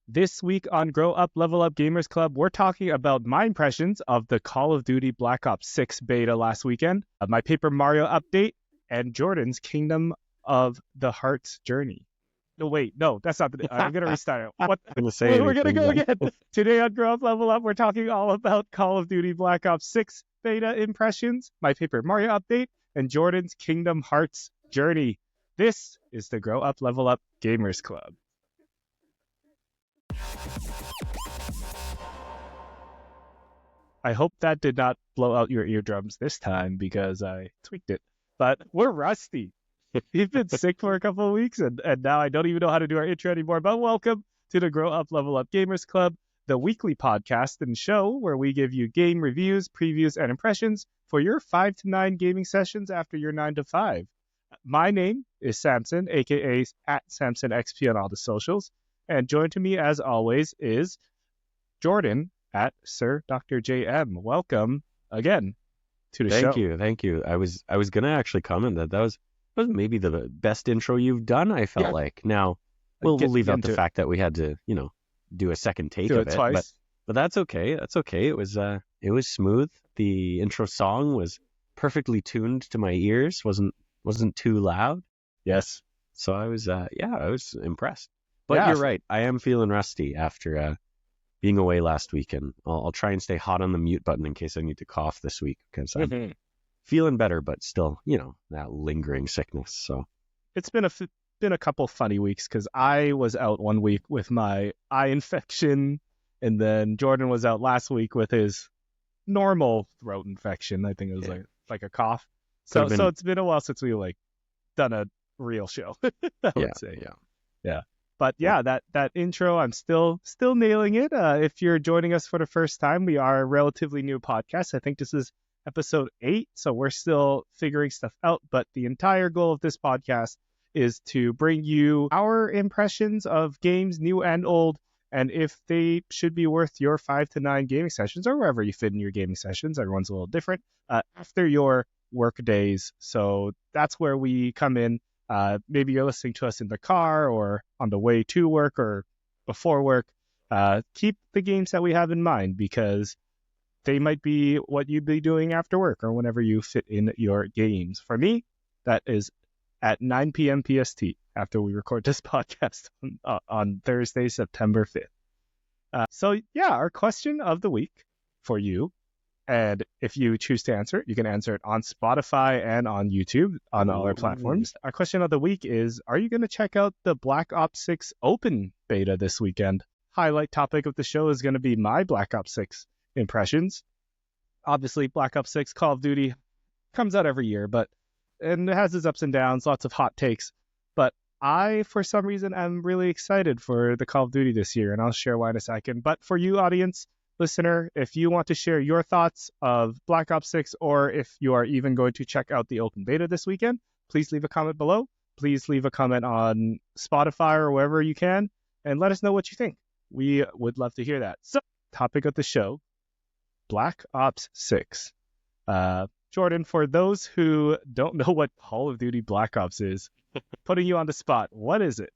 This week on Grow Up, Level Up Gamers Club, we're talking about my impressions of the Call of Duty Black Ops 6 beta last weekend, my Paper Mario update, and Jordan's Kingdom of the Heart's journey. No, wait, no, that's not the... I'm going to restart it. What? I'm gonna say We're going to go anything, again. Today on Grow Up, Level Up, we're talking all about Call of Duty Black Ops 6 beta impressions, my Paper Mario update, and Jordan's Kingdom Hearts journey. This is the Grow Up, Level Up Gamers Club. I hope that did not blow out your eardrums this time because I tweaked it. But we're rusty. We've been sick for a couple of weeks, and now I don't even know how to do our intro anymore. But welcome to the Grow Up, Level Up Gamers Club, the weekly podcast and show where we give you game reviews, previews, and impressions for your 5 to 9 gaming sessions after your 9 to 5. My name is Samson, a.k.a. at SamsonXP on all the socials. And joined to me, as always, is Jordan at Sir Dr. JM. Welcome again to the show. Thank you. I was gonna actually comment that was maybe the best intro you've done. I felt like. Now we'll leave out the fact that we had to, do a second take of it twice. But that's okay. That's okay. It was smooth. The intro song was perfectly tuned to my ears. wasn't too loud. Yes. So I was impressed. But You're right. I am feeling rusty after being away last week, and I'll try and stay hot on the mute button in case I need to cough this week because I'm feeling better, but still, that lingering sickness. So it's been a couple funny weeks because I was out one week with my eye infection, and then Jordan was out last week with his normal throat infection. I think it was like a cough. So it's been a while since we done a real show. I would say. Yeah. But that intro, I'm still nailing it. If you're joining us for the first time, we are a relatively new podcast. I think this is episode 8, so we're still figuring stuff out. But the entire goal of this podcast is to bring you our impressions of games, new and old, and if they should be worth your 5 to 9 gaming sessions, or wherever you fit in your gaming sessions. Everyone's a little different, after your work days. So that's where we come in. Maybe you're listening to us in the car or on the way to work or before work. Keep the games that we have in mind because they might be what you'd be doing after work or whenever you fit in your games. For me, that is at 9 p.m. PST after we record this podcast on Thursday, September 5th. Our question of the week for you. And if you choose to answer it, you can answer it on Spotify and on YouTube, on all our platforms. Our question of the week is, are you going to check out the Black Ops 6 open beta this weekend? Highlight topic of the show is going to be my Black Ops 6 impressions. Obviously, Black Ops 6 Call of Duty comes out every year, and it has its ups and downs, lots of hot takes. But I, for some reason, am really excited for the Call of Duty this year, and I'll share why in a second. But for you, audience, listener, if you want to share your thoughts of Black Ops 6, or if you are even going to check out the open beta this weekend, please leave a comment below. Please leave a comment on Spotify or wherever you can, and let us know what you think. We would love to hear that. So, topic of the show, Black Ops 6. Jordan, for those who don't know what Call of Duty Black Ops is, putting you on the spot, what is it?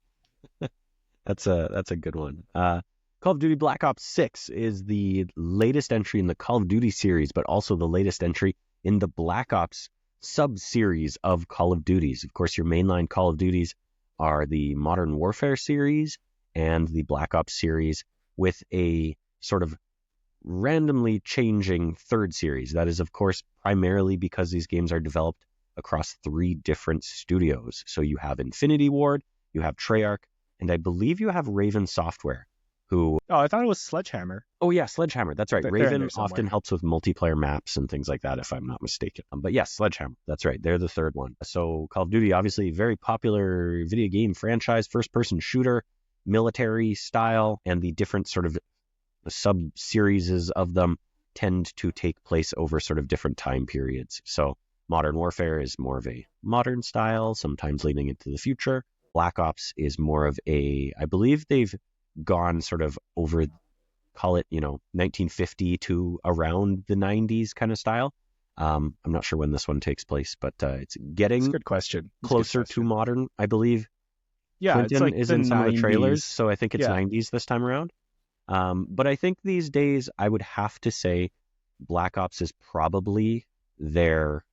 That's a good one. Call of Duty Black Ops 6 is the latest entry in the Call of Duty series, but also the latest entry in the Black Ops sub-series of Call of Duties. Of course, your mainline Call of Duties are the Modern Warfare series and the Black Ops series with a sort of randomly changing third series. That is, of course, primarily because these games are developed across 3 different studios. So you have Infinity Ward, you have Treyarch, and I believe you have Raven Software. I thought it was Sledgehammer. Oh, yeah, Sledgehammer. That's right. Raven often helps with multiplayer maps and things like that, if I'm not mistaken. But yes, Sledgehammer. That's right. They're the third one. So Call of Duty, obviously, very popular video game franchise, first-person shooter, military style, and the different sort of sub-series of them tend to take place over sort of different time periods. So Modern Warfare is more of a modern style, sometimes leading into the future. Black Ops is more of I believe they've gone sort of over, call it, 1950 to around the 90s kind of style. I'm not sure when this one takes place, but it's getting That's a good question. closer to modern, I believe. Yeah, it's Clinton like is the in some of the trailers, 90s. so I think it's Yeah. 90s this time around. But I think these days I would have to say Black Ops is probably their,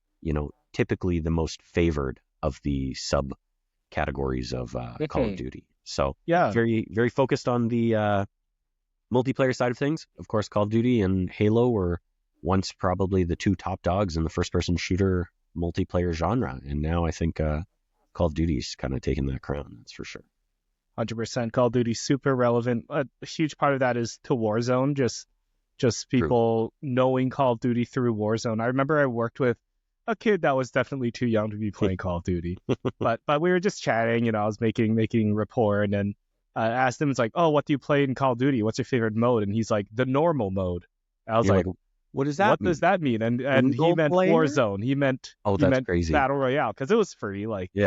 typically the most favored of the subcategories of Call of Duty. So Yeah. very, very focused on the multiplayer side of things. Of course, Call of Duty and Halo were once probably the two top dogs in the first-person shooter multiplayer genre, and now I think Call of Duty's kind of taken that crown. That's for sure. 100% Call of Duty, super relevant. A huge part of that is to Warzone, just people knowing Call of Duty through Warzone. I remember I worked with a kid that was definitely too young to be playing Call of Duty, but we were just chatting. I was making rapport, and then asked him, it's like, oh, what do you play in Call of Duty? What's your favorite mode? And he's like, the normal mode. I was like, what does that mean? Does that mean? And he meant Warzone. He meant crazy. Battle Royale, because it was free. Like he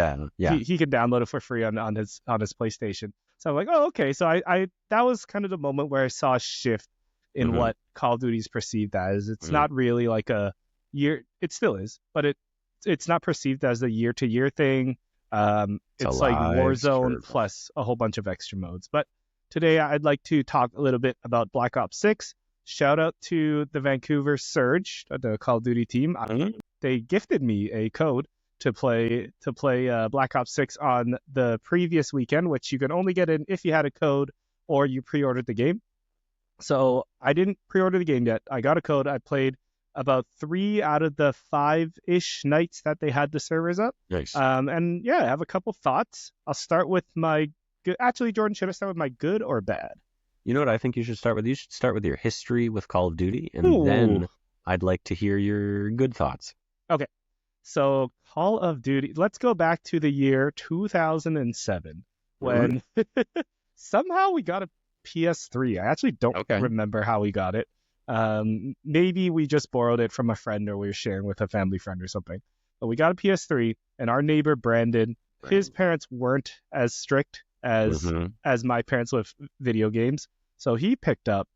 could download it for free on his PlayStation. So I'm like, oh, okay. So I that was kind of the moment where I saw a shift in what Call of Duty is perceived as. It's not really like a year. It still is, but it's not perceived as a year-to-year thing. It's like Warzone plus a whole bunch of extra modes. But today I'd like to talk a little bit about Black Ops 6. Shout out to the Vancouver Surge, the Call of Duty team. They gifted me a code to play Black Ops 6 on the previous weekend, which you can only get in if you had a code or you pre-ordered the game. So I didn't pre-order the game yet. I got a code. I played about 3 out of the 5-ish nights that they had the servers up. Nice. And yeah, I have a couple thoughts. I'll start with my good. Actually, Jordan, should I start with my good or bad? You know what I think you should start with? You should start with your history with Call of Duty, and then I'd like to hear your good thoughts. Okay. So Call of Duty, let's go back to the year 2007 when somehow we got a PS3. I actually don't remember how we got it. Maybe we just borrowed it from a friend, or we were sharing with a family friend or something. But we got a PS3, and our neighbor Brandon, his parents weren't as strict as my parents with video games. So he picked up,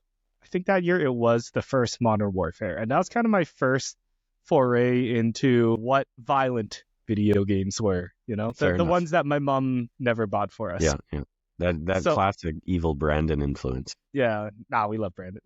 I think that year it was the first Modern Warfare. And that was kind of my first foray into what violent video games were, the ones that my mom never bought for us. Yeah. That classic evil Brandon influence. Yeah. We love Brandon.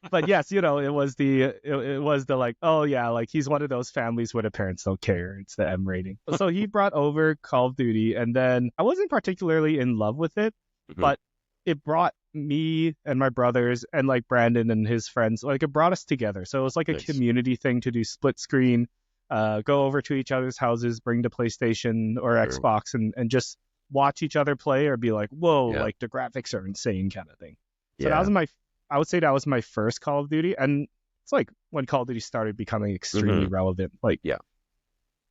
But yes, it was the like, oh yeah, like he's one of those families where the parents don't care. It's the M rating. So he brought over Call of Duty, and then I wasn't particularly in love with it, but it brought me and my brothers and like Brandon and his friends, like it brought us together. So it was like a community thing to do split screen, go over to each other's houses, bring the PlayStation or Xbox and just watch each other play, or be like, whoa, like the graphics are insane kind of thing. So that was I would say that was my first Call of Duty, and it's like when Call of Duty started becoming extremely relevant.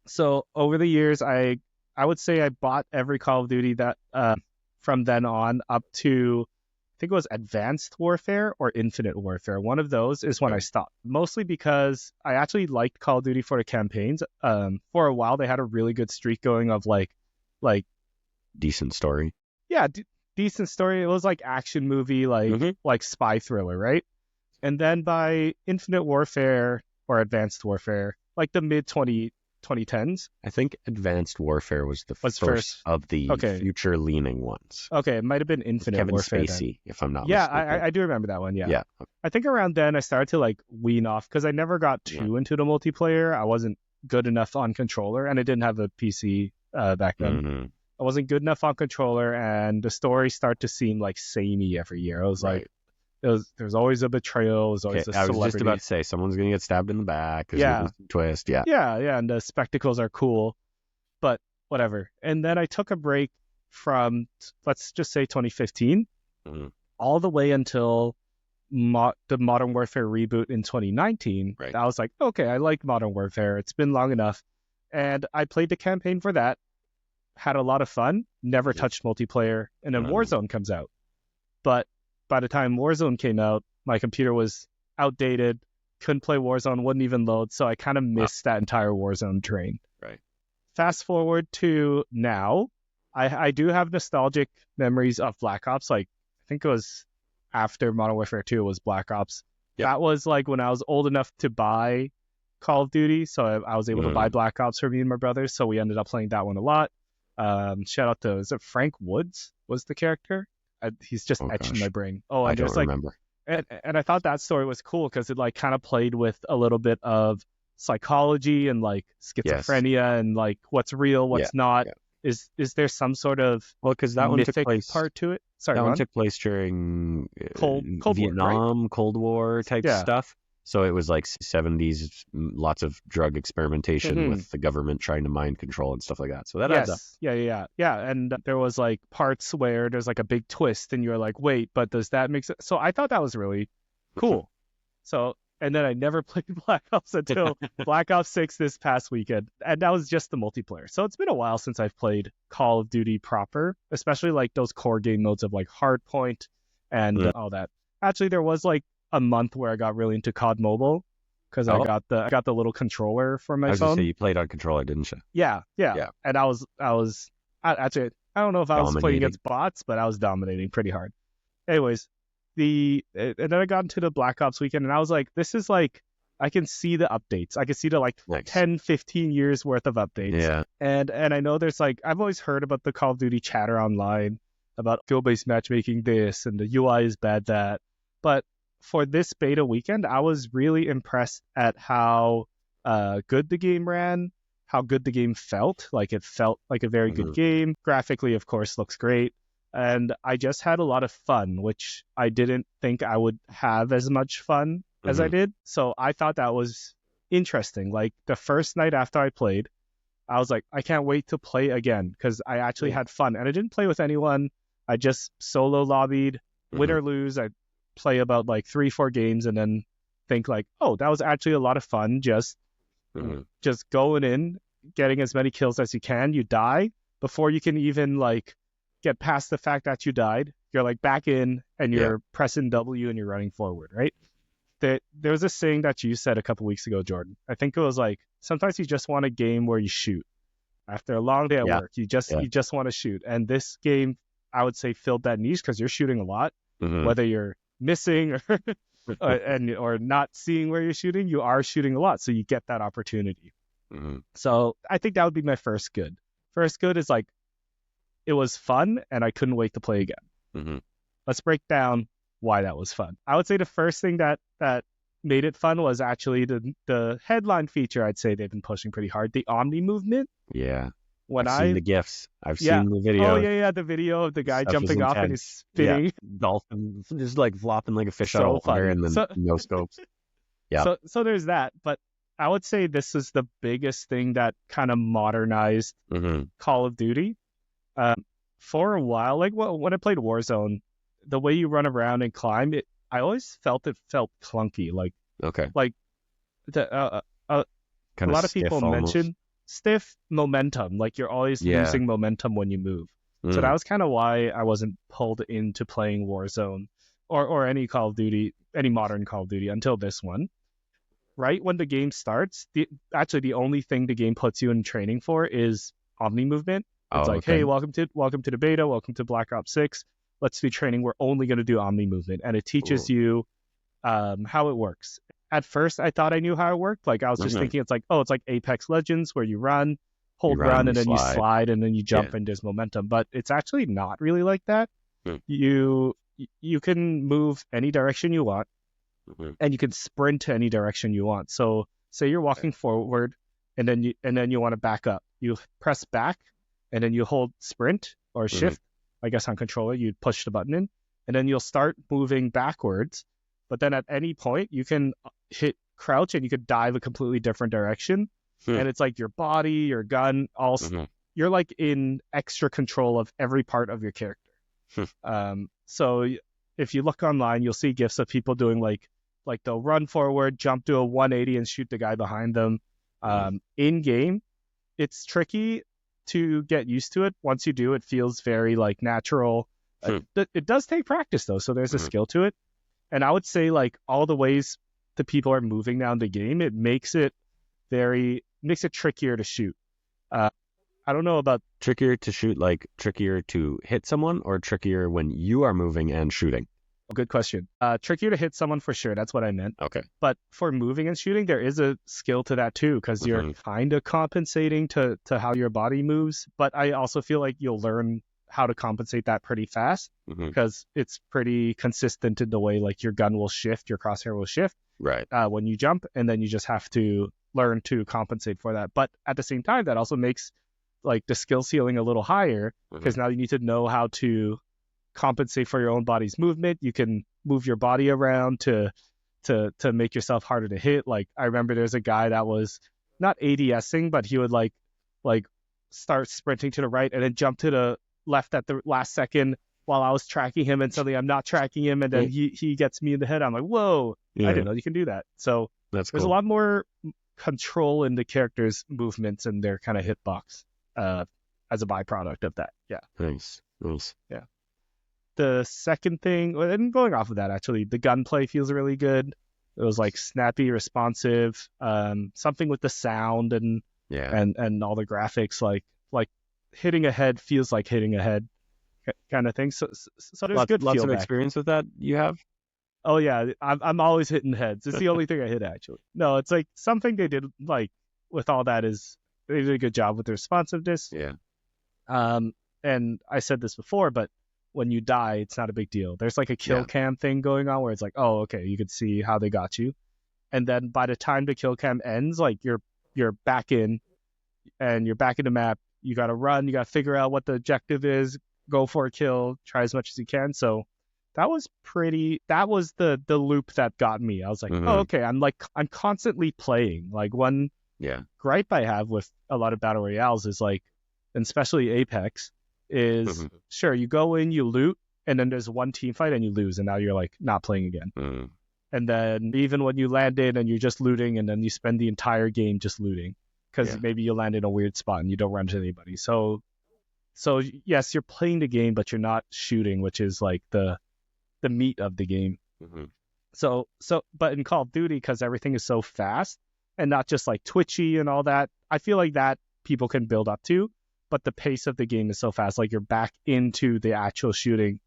So over the years, I would say I bought every Call of Duty that from then on up to, I think it was Advanced Warfare or Infinite Warfare. One of those is when I stopped, mostly because I actually liked Call of Duty for the campaigns. For a while, they had a really good streak going of like decent story. Yeah. Decent story. It was like action movie, like spy thriller, right? And then by Infinite Warfare or Advanced Warfare, like the mid 2010s. I think Advanced Warfare was the first of the future leaning ones. Okay, it might have been Infinite Kevin Warfare. Spacey, if I'm not mistaken. Yeah, I do remember that one. Yeah. Okay. I think around then I started to like wean off because I never got too into the multiplayer. I wasn't good enough on controller, and I didn't have a PC back then. I wasn't good enough on controller, and the story started to seem like samey every year. I was like, there's always a betrayal. There's always a celebrity. I was just about to say, someone's going to get stabbed in the back. There's a twist. Yeah, and the spectacles are cool, but whatever. And then I took a break from, let's just say 2015, all the way until the Modern Warfare reboot in 2019. I was like, okay, I like Modern Warfare. It's been long enough. And I played the campaign for that. Had a lot of fun, never touched multiplayer, and then Warzone comes out. But by the time Warzone came out, my computer was outdated, couldn't play Warzone, wouldn't even load, so I kind of missed that entire Warzone train. Fast forward to now, I do have nostalgic memories of Black Ops. Like, I think it was after Modern Warfare 2 was Black Ops. That was like when I was old enough to buy Call of Duty, so I was able to buy Black Ops for me and my brothers, so we ended up playing that one a lot. Shout out to, is it Frank Woods was the character? He's just etched in my brain. Oh, and I don't remember. And I thought that story was cool because it like kind of played with a little bit of psychology and like schizophrenia and like what's real, what's not. Yeah. Is there some sort of because that one took place part to it? Sorry, that one took place during Cold Vietnam, War, right? Cold War type stuff. So it was like 70s, lots of drug experimentation with the government trying to mind control and stuff like that. So that adds up. Yeah. And there was like parts where there's like a big twist and you're like, wait, but does that make sense? So I thought that was really cool. So, and then I never played Black Ops until Black Ops 6 this past weekend. And that was just the multiplayer. So it's been a while since I've played Call of Duty proper, especially like those core game modes of like Hardpoint and all that. Actually, there was like a month where I got really into COD Mobile because I got the little controller for my phone. I was gonna say, you played on controller, didn't you? Yeah. And I actually, I don't know if I was playing against bots, but I was dominating pretty hard. Anyways, and then I got into the Black Ops weekend and I was like, this is like, I can see the updates. I can see the like 10, 15 years worth of updates. Yeah. And I know there's like, I've always heard about the Call of Duty chatter online about skill-based matchmaking this and the UI is bad that. But for this beta weekend, I was really impressed at how good the game ran, how good the game felt. Like it felt like a very good game. Graphically, of course, looks great. And I just had a lot of fun, which I didn't think I would have as much fun as I did. So I thought that was interesting. Like the first night after I played, I was like, I can't wait to play again because I actually had fun. And I didn't play with anyone. I just solo lobbied, win or lose. I play about like 3-4 games and then think like, oh, that was actually a lot of fun. Just going in, getting as many kills as you can. You die before you can even like get past the fact that you died. You're like back in and you're pressing W and you're running forward, right? There was a saying that you said a couple weeks ago, Jordan. I think it was like, sometimes you just want a game where you shoot. After a long day at work, you just want to shoot. And this game, I would say, filled that niche because you're shooting a lot, whether you're missing or not seeing where you're shooting, you are shooting a lot, so you get that opportunity. So I think that would be my first good. First good is like, it was fun and I couldn't wait to play again. Let's break down why that was fun. I would say the first thing that made it fun was actually the headline feature. I'd say they've been pushing pretty hard, the Omni movement. I've seen the GIFs. I've seen the video. Oh, yeah, the video of the guy jumping off and he's spinning. Yeah. Dolphin, just like flopping like a fish out of water and then no scopes. So there's that. But I would say this is the biggest thing that kind of modernized Call of Duty. For a while, like when I played Warzone, the way you run around and climb, I always felt clunky. Like a lot of people mention stiff momentum, like you're always losing momentum when you move. So that was kind of why I wasn't pulled into playing Warzone or any Call of Duty, any modern Call of Duty until this one. Right when the game starts, the only thing the game puts you in training for is Omni movement. It's hey, welcome to the beta, welcome to Black Ops 6. Let's do training. We're only going to do Omni movement, and it teaches you how it works. At first, I thought I knew how it worked. Like I was just thinking it's like Apex Legends where you hold run, and then you slide, and then you jump, and there's momentum. But it's actually not really like that. You can move any direction you want, and you can sprint to any direction you want. So say you're walking forward, and then you want to back up. You press back, and then you hold sprint or shift. I guess on controller, you'd push the button in, and then you'll start moving backwards. But then at any point, you can hit crouch and you could dive a completely different direction. And it's like your body, your gun, you're like in extra control of every part of your character. So if you look online, you'll see GIFs of people doing like they'll run forward, jump to a 180 and shoot the guy behind them. In game, it's tricky to get used to it. Once you do, it feels very like natural. It does take practice though, so there's a skill to it. And I would say like all the ways the people are moving now in the game, it makes it trickier to shoot. I don't know about trickier to shoot, like trickier to hit someone, or trickier when you are moving and shooting. Good question. Trickier to hit someone for sure. That's what I meant. Okay. But for moving and shooting, there is a skill to that too, because you're kind of compensating to how your body moves. But I also feel like you'll learn how to compensate that pretty fast because it's pretty consistent in the way like your gun will shift, your crosshair will shift when you jump, and then you just have to learn to compensate for that. But at the same time, that also makes like the skill ceiling a little higher because now you need to know how to compensate for your own body's movement. You can move your body around to make yourself harder to hit. Like I remember there's a guy that was not ADSing, but he would like start sprinting to the right and then jump to the left at the last second while I was tracking him, and suddenly I'm not tracking him, and then he gets me in the head. I'm like, whoa, I didn't know you can do that. So there's a lot more control in the character's movements and their kind of hitbox as a byproduct of that. Yeah. Nice. Yeah. The second thing, and going off of that, actually, the gunplay feels really good. It was like snappy, responsive, something with the sound and all the graphics, like hitting a head feels like hitting a head kind of thing. So there's good lots feel of back. experience with that you have? Oh yeah, I'm always hitting heads. It's the only thing I hit actually. No, it's like something they did like with all that is they did a good job with the responsiveness. Yeah. And I said this before, but when you die, it's not a big deal. There's like a kill cam thing going on where it's like, oh, okay, you could see how they got you. And then by the time the kill cam ends, like you're back in and you're back in the map. You got to run. You got to figure out what the objective is, go for a kill, try as much as you can. So that was the loop that got me. I was like, oh, okay. I'm constantly playing. Like one gripe I have with a lot of battle royales is like, and especially Apex, is sure you go in, you loot, and then there's one team fight and you lose, and now you're like not playing again. And then even when you land in and you're just looting, and then you spend the entire game just looting because maybe you land in a weird spot and you don't run into anybody. So yes, you're playing the game, but you're not shooting, which is like the meat of the game. So but in Call of Duty, because everything is so fast and not just like twitchy and all that, I feel like that people can build up to. But the pace of the game is so fast, like you're back into the actual shooting,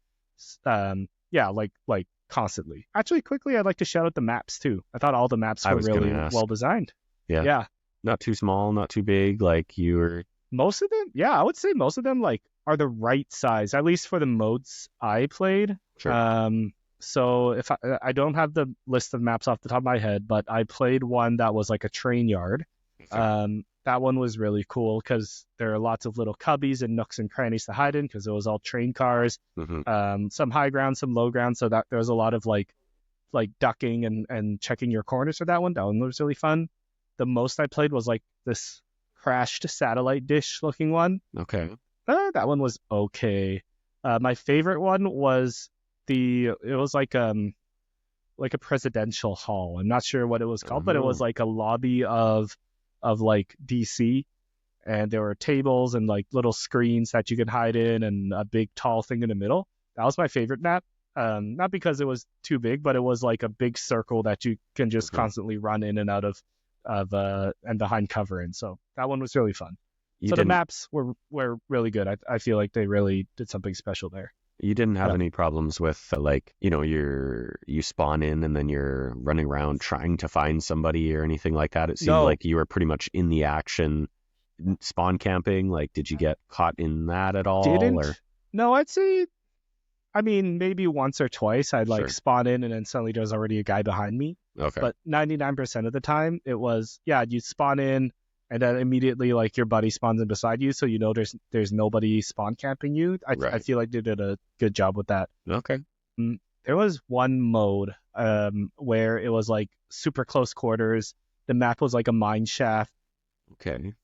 like constantly. Actually, quickly, I'd like to shout out the maps too. I thought all the maps were really well designed. Yeah. Not too small, not too big. Like you were. Most of them, I would say most of them like are the right size, at least for the modes I played. Sure. So if I don't have the list of maps off the top of my head, but I played one that was like a train yard. That one was really cool because there are lots of little cubbies and nooks and crannies to hide in because it was all train cars, some high ground, some low ground. So that there was a lot of like ducking and checking your corners for that one. That one was really fun. The most I played was like this crashed satellite dish looking one. Okay. That one was okay. My favorite one was it was like a presidential hall. I'm not sure what it was called, but it was like a lobby of like DC, and there were tables and like little screens that you could hide in and a big tall thing in the middle. That was my favorite map. Not because it was too big, but it was like a big circle that you can just constantly run in and out of and behind cover in. So that one was really fun. The maps were really good. I feel like they really did something special there. You didn't have any problems with like, you spawn in and then you're running around trying to find somebody or anything like that. It seemed like you were pretty much in the action spawn camping. Like, did you get caught in that at all? No, I'd say, I mean, maybe once or twice I'd like spawn in and then suddenly there's already a guy behind me. Okay. But 99% of the time it was, you spawn in and then immediately like your buddy spawns in beside you, so there's nobody spawn camping you. I feel like they did a good job with that. Okay. There was one mode where it was like super close quarters. The map was like a mine shaft. Okay.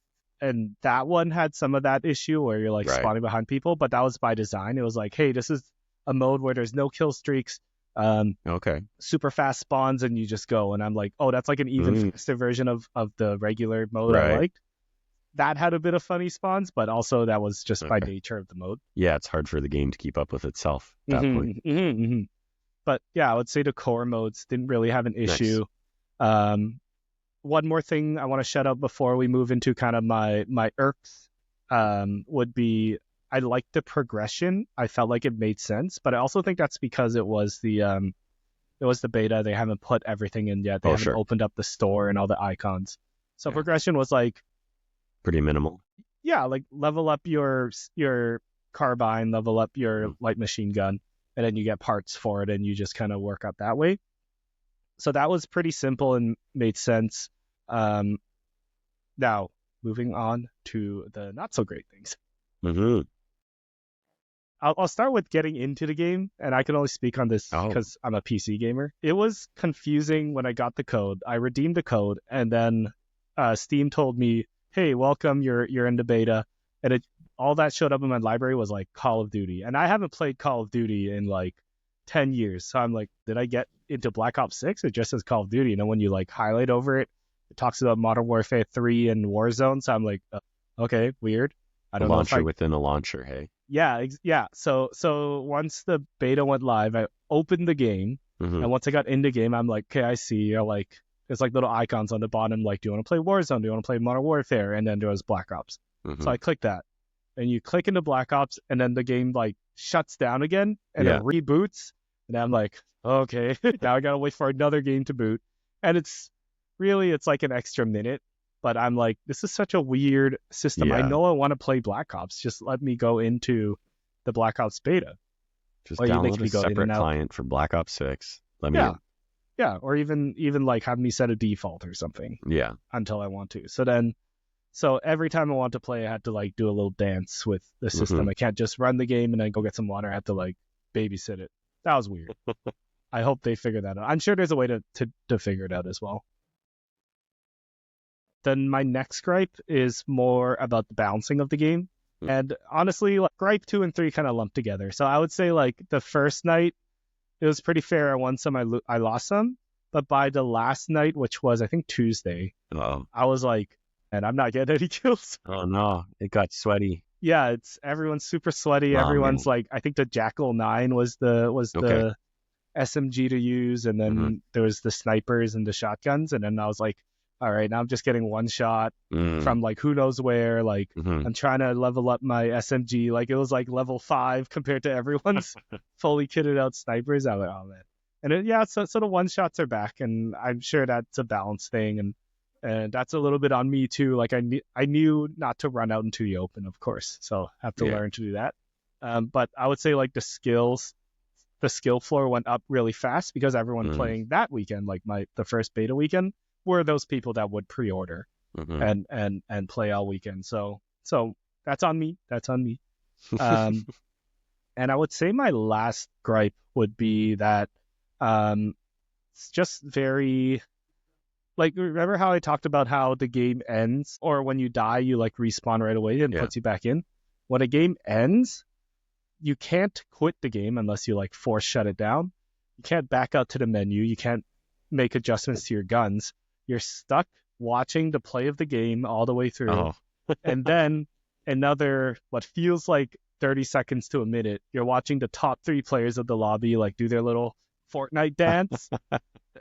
And that one had some of that issue where you're like spawning behind people, but that was by design. It was like, hey, this is a mode where there's no kill streaks. Super fast spawns and you just go, and I'm like, oh, that's like an even faster version of the regular mode I liked. That had a bit of funny spawns, but also that was just by nature of the mode. Yeah, it's hard for the game to keep up with itself at that point. But yeah, I would say the core modes didn't really have an issue. One more thing I want to shout out before we move into kind of my irks would be liked the progression. I felt like it made sense, but I also think that's because it was the beta. They haven't put everything in yet. They haven't opened up the store and all the icons. So progression was like pretty minimal. Yeah, like level up your carbine, level up your light machine gun, and then you get parts for it, and you just kind of work up that way. So that was pretty simple and made sense. Now, moving on to the not so great things. Mm-hmm. I'll start with getting into the game, and I can only speak on this because I'm a PC gamer. It was confusing when I got the code. I redeemed the code, and then Steam told me, "Hey, welcome, you're in the beta," and all that showed up in my library was like Call of Duty, and I haven't played Call of Duty in like 10 years. So I'm like, did I get into Black Ops 6? It just says Call of Duty, and then when you like highlight over it, it talks about Modern Warfare 3 and Warzone. So I'm like, okay, weird. I don't know. Launcher within a launcher, hey. Yeah. So once the beta went live, I opened the game, and once I got in the game, I'm like, okay, I see. There's like little icons on the bottom, like, do you want to play Warzone? Do you want to play Modern Warfare? And then there was Black Ops. So I clicked that, and you click into Black Ops, and then the game like shuts down again, and it reboots, and I'm like, okay, now I gotta wait for another game to boot, and it's like an extra minute. But I'm like, this is such a weird system. Yeah. I know I want to play Black Ops. Just let me go into the Black Ops beta. Just download a separate client for Black Ops 6. Let me in. Yeah, or even like have me set a default or something. Yeah. Until I want to. So every time I want to play, I had to like do a little dance with the system. I can't just run the game and then go get some water. I have to like babysit it. That was weird. I hope they figure that out. I'm sure there's a way to figure it out as well. Then my next gripe is more about the balancing of the game. And honestly, like, gripe 2 and 3 kind of lumped together. So I would say like the first night, it was pretty fair. I won some, I lost some. But by the last night, which was, I think, Tuesday, I was like, and I'm not getting any kills. Oh, no. It got sweaty. Yeah, everyone's super sweaty. Everyone's like, I think the Jackal 9 was the SMG to use. And then there was the snipers and the shotguns. And then I was like, all right, now I'm just getting one shot from like who knows where. Like I'm trying to level up my SMG. Like it was like level 5 compared to everyone's fully kitted out snipers. I was like, oh man. And so the one shots are back, and I'm sure that's a balance thing, and that's a little bit on me too. Like I knew not to run out into the open, of course, so I have to learn to do that. But I would say like the skill floor went up really fast because everyone playing that weekend, like the first beta weekend, were those people that would pre-order and play all weekend. So that's on me. And I would say my last gripe would be that it's just very, like, remember how I talked about how the game ends, or when you die you like respawn right away and puts you back in? When a game ends, you can't quit the game unless you like force shut it down. You can't back out to the menu. You can't make adjustments to your guns. You're stuck watching the play of the game all the way through. And then another, what feels like 30 seconds to a minute, you're watching the top 3 players of the lobby like do their little Fortnite dance.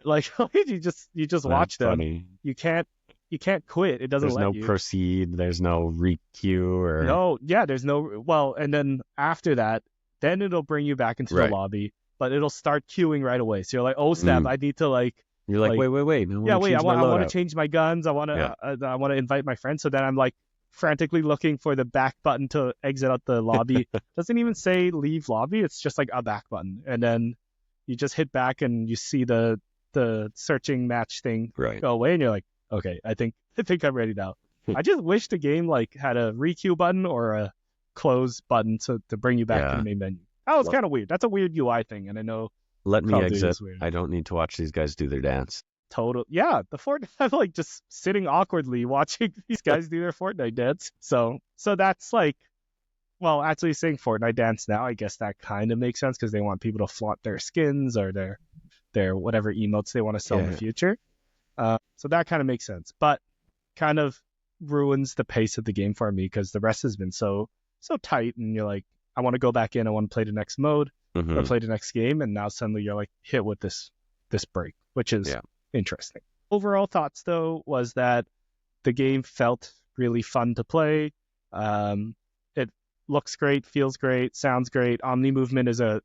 Like you just watch them. Funny. You can't quit. It doesn't let you. There's no proceed. There's no re-queue or... No, yeah, there's no... Well, and then after that, then it'll bring you back into the lobby, but it'll start queuing right away. So you're like, oh snap, I need to like... You're like, wait. I want to change my guns. I want to invite my friends. So then I'm like frantically looking for the back button to exit out the lobby. Doesn't even say leave lobby. It's just like a back button. And then you just hit back and you see the searching match thing go away. And you're like, okay, I think I'm ready now. I just wish the game like had a re-queue button or a close button to bring you back to the main menu. That was kind of weird. That's a weird UI thing. And I know... Let me exit. I don't need to watch these guys do their dance. Total. Yeah, the Fortnite, I'm like just sitting awkwardly watching these guys do their Fortnite dance. So that's like, well, actually saying Fortnite dance now, I guess that kind of makes sense because they want people to flaunt their skins or their whatever emotes they want to sell in the future. So that kind of makes sense, but kind of ruins the pace of the game for me because the rest has been so tight, and you're like, I want to go back in, I want to play the next mode. Or play the next game, and now suddenly you're like hit with this break, which is interesting. Overall thoughts though was that the game felt really fun to play. It looks great, feels great, sounds great. Omni movement is I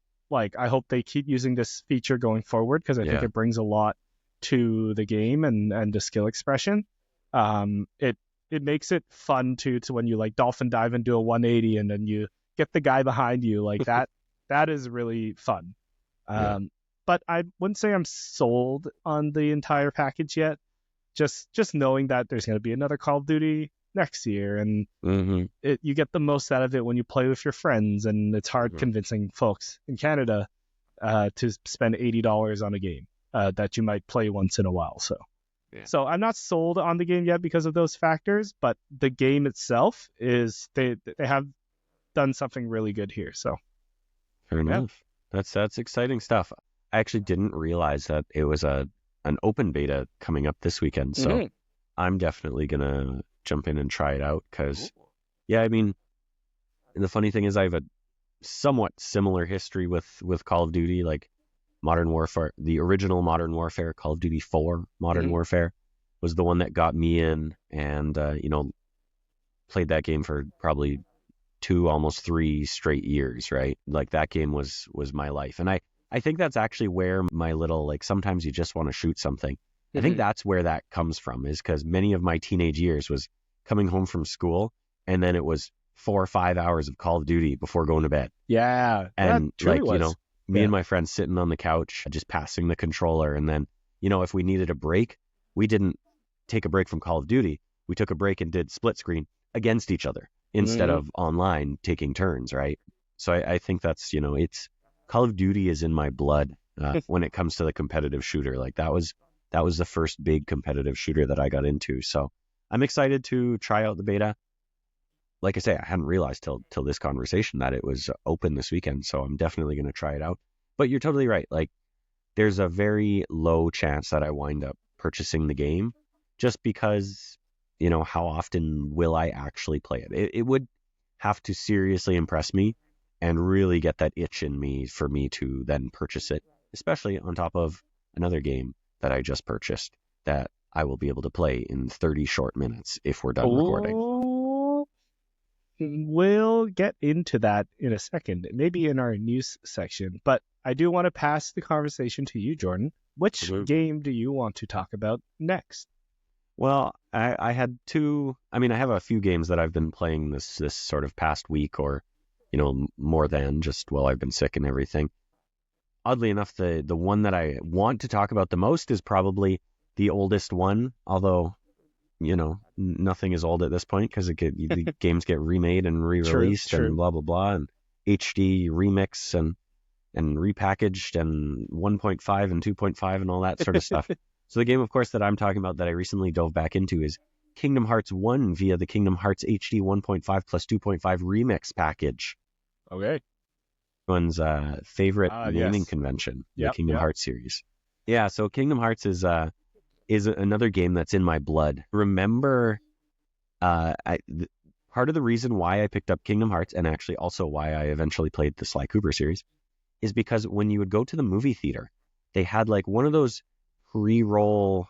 hope they keep using this feature going forward, because I think it brings a lot to the game and the skill expression. It makes it fun to when you like dolphin dive and do a 180 and then you get the guy behind you like that. That is really fun. But I wouldn't say I'm sold on the entire package yet. Just knowing that there's going to be another Call of Duty next year, and you get the most out of it when you play with your friends, and it's hard convincing folks in Canada to spend $80 on a game that you might play once in a while. So I'm not sold on the game yet because of those factors, but the game itself is they have done something really good here. So fair enough. That's exciting stuff. I actually didn't realize that it was an open beta coming up this weekend, so I'm definitely gonna jump in and try it out, because I mean, the funny thing is I have a somewhat similar history with Call of Duty. Like Modern Warfare, the original Modern Warfare, Call of Duty 4 Modern Warfare was the one that got me in, and played that game for probably 2, almost 3 straight years, right? Like that game was my life. And I think that's actually where my little, like, sometimes you just want to shoot something. I think that's where that comes from, is because many of my teenage years was coming home from school, and then it was 4 or 5 hours of Call of Duty before going to bed. Yeah. And me and my friends sitting on the couch, just passing the controller. And then, if we needed a break, we didn't take a break from Call of Duty. We took a break and did split screen against each other instead of online taking turns, right? So I think that's, it's Call of Duty is in my blood when it comes to the competitive shooter. Like that was the first big competitive shooter that I got into. So I'm excited to try out the beta. Like I say, I hadn't realized till this conversation that it was open this weekend. So I'm definitely going to try it out. But you're totally right. Like there's a very low chance that I wind up purchasing the game, just because, how often will I actually play it? It would have to seriously impress me and really get that itch in me for me to then purchase it, especially on top of another game that I just purchased that I will be able to play in 30 short minutes if we're done recording. We'll get into that in a second, maybe in our news section, but I do want to pass the conversation to you, Jordan. Which game do you want to talk about next? Well, I had two. I mean, I have a few games that I've been playing this sort of past week, or more than just while I've been sick and everything. Oddly enough, the one that I want to talk about the most is probably the oldest one, although nothing is old at this point, because the games get remade and re-released and blah blah blah, and HD remix and repackaged and 1.5 and 2.5 and all that sort of stuff. So the game, of course, that I'm talking about that I recently dove back into is Kingdom Hearts 1 via the Kingdom Hearts HD 1.5 plus 2.5 remix package. Okay. Everyone's favorite naming convention, the Kingdom Hearts series. Yeah, so Kingdom Hearts is another game that's in my blood. Remember, part of the reason why I picked up Kingdom Hearts, and actually also why I eventually played the Sly Cooper series, is because when you would go to the movie theater, they had like one of those pre-roll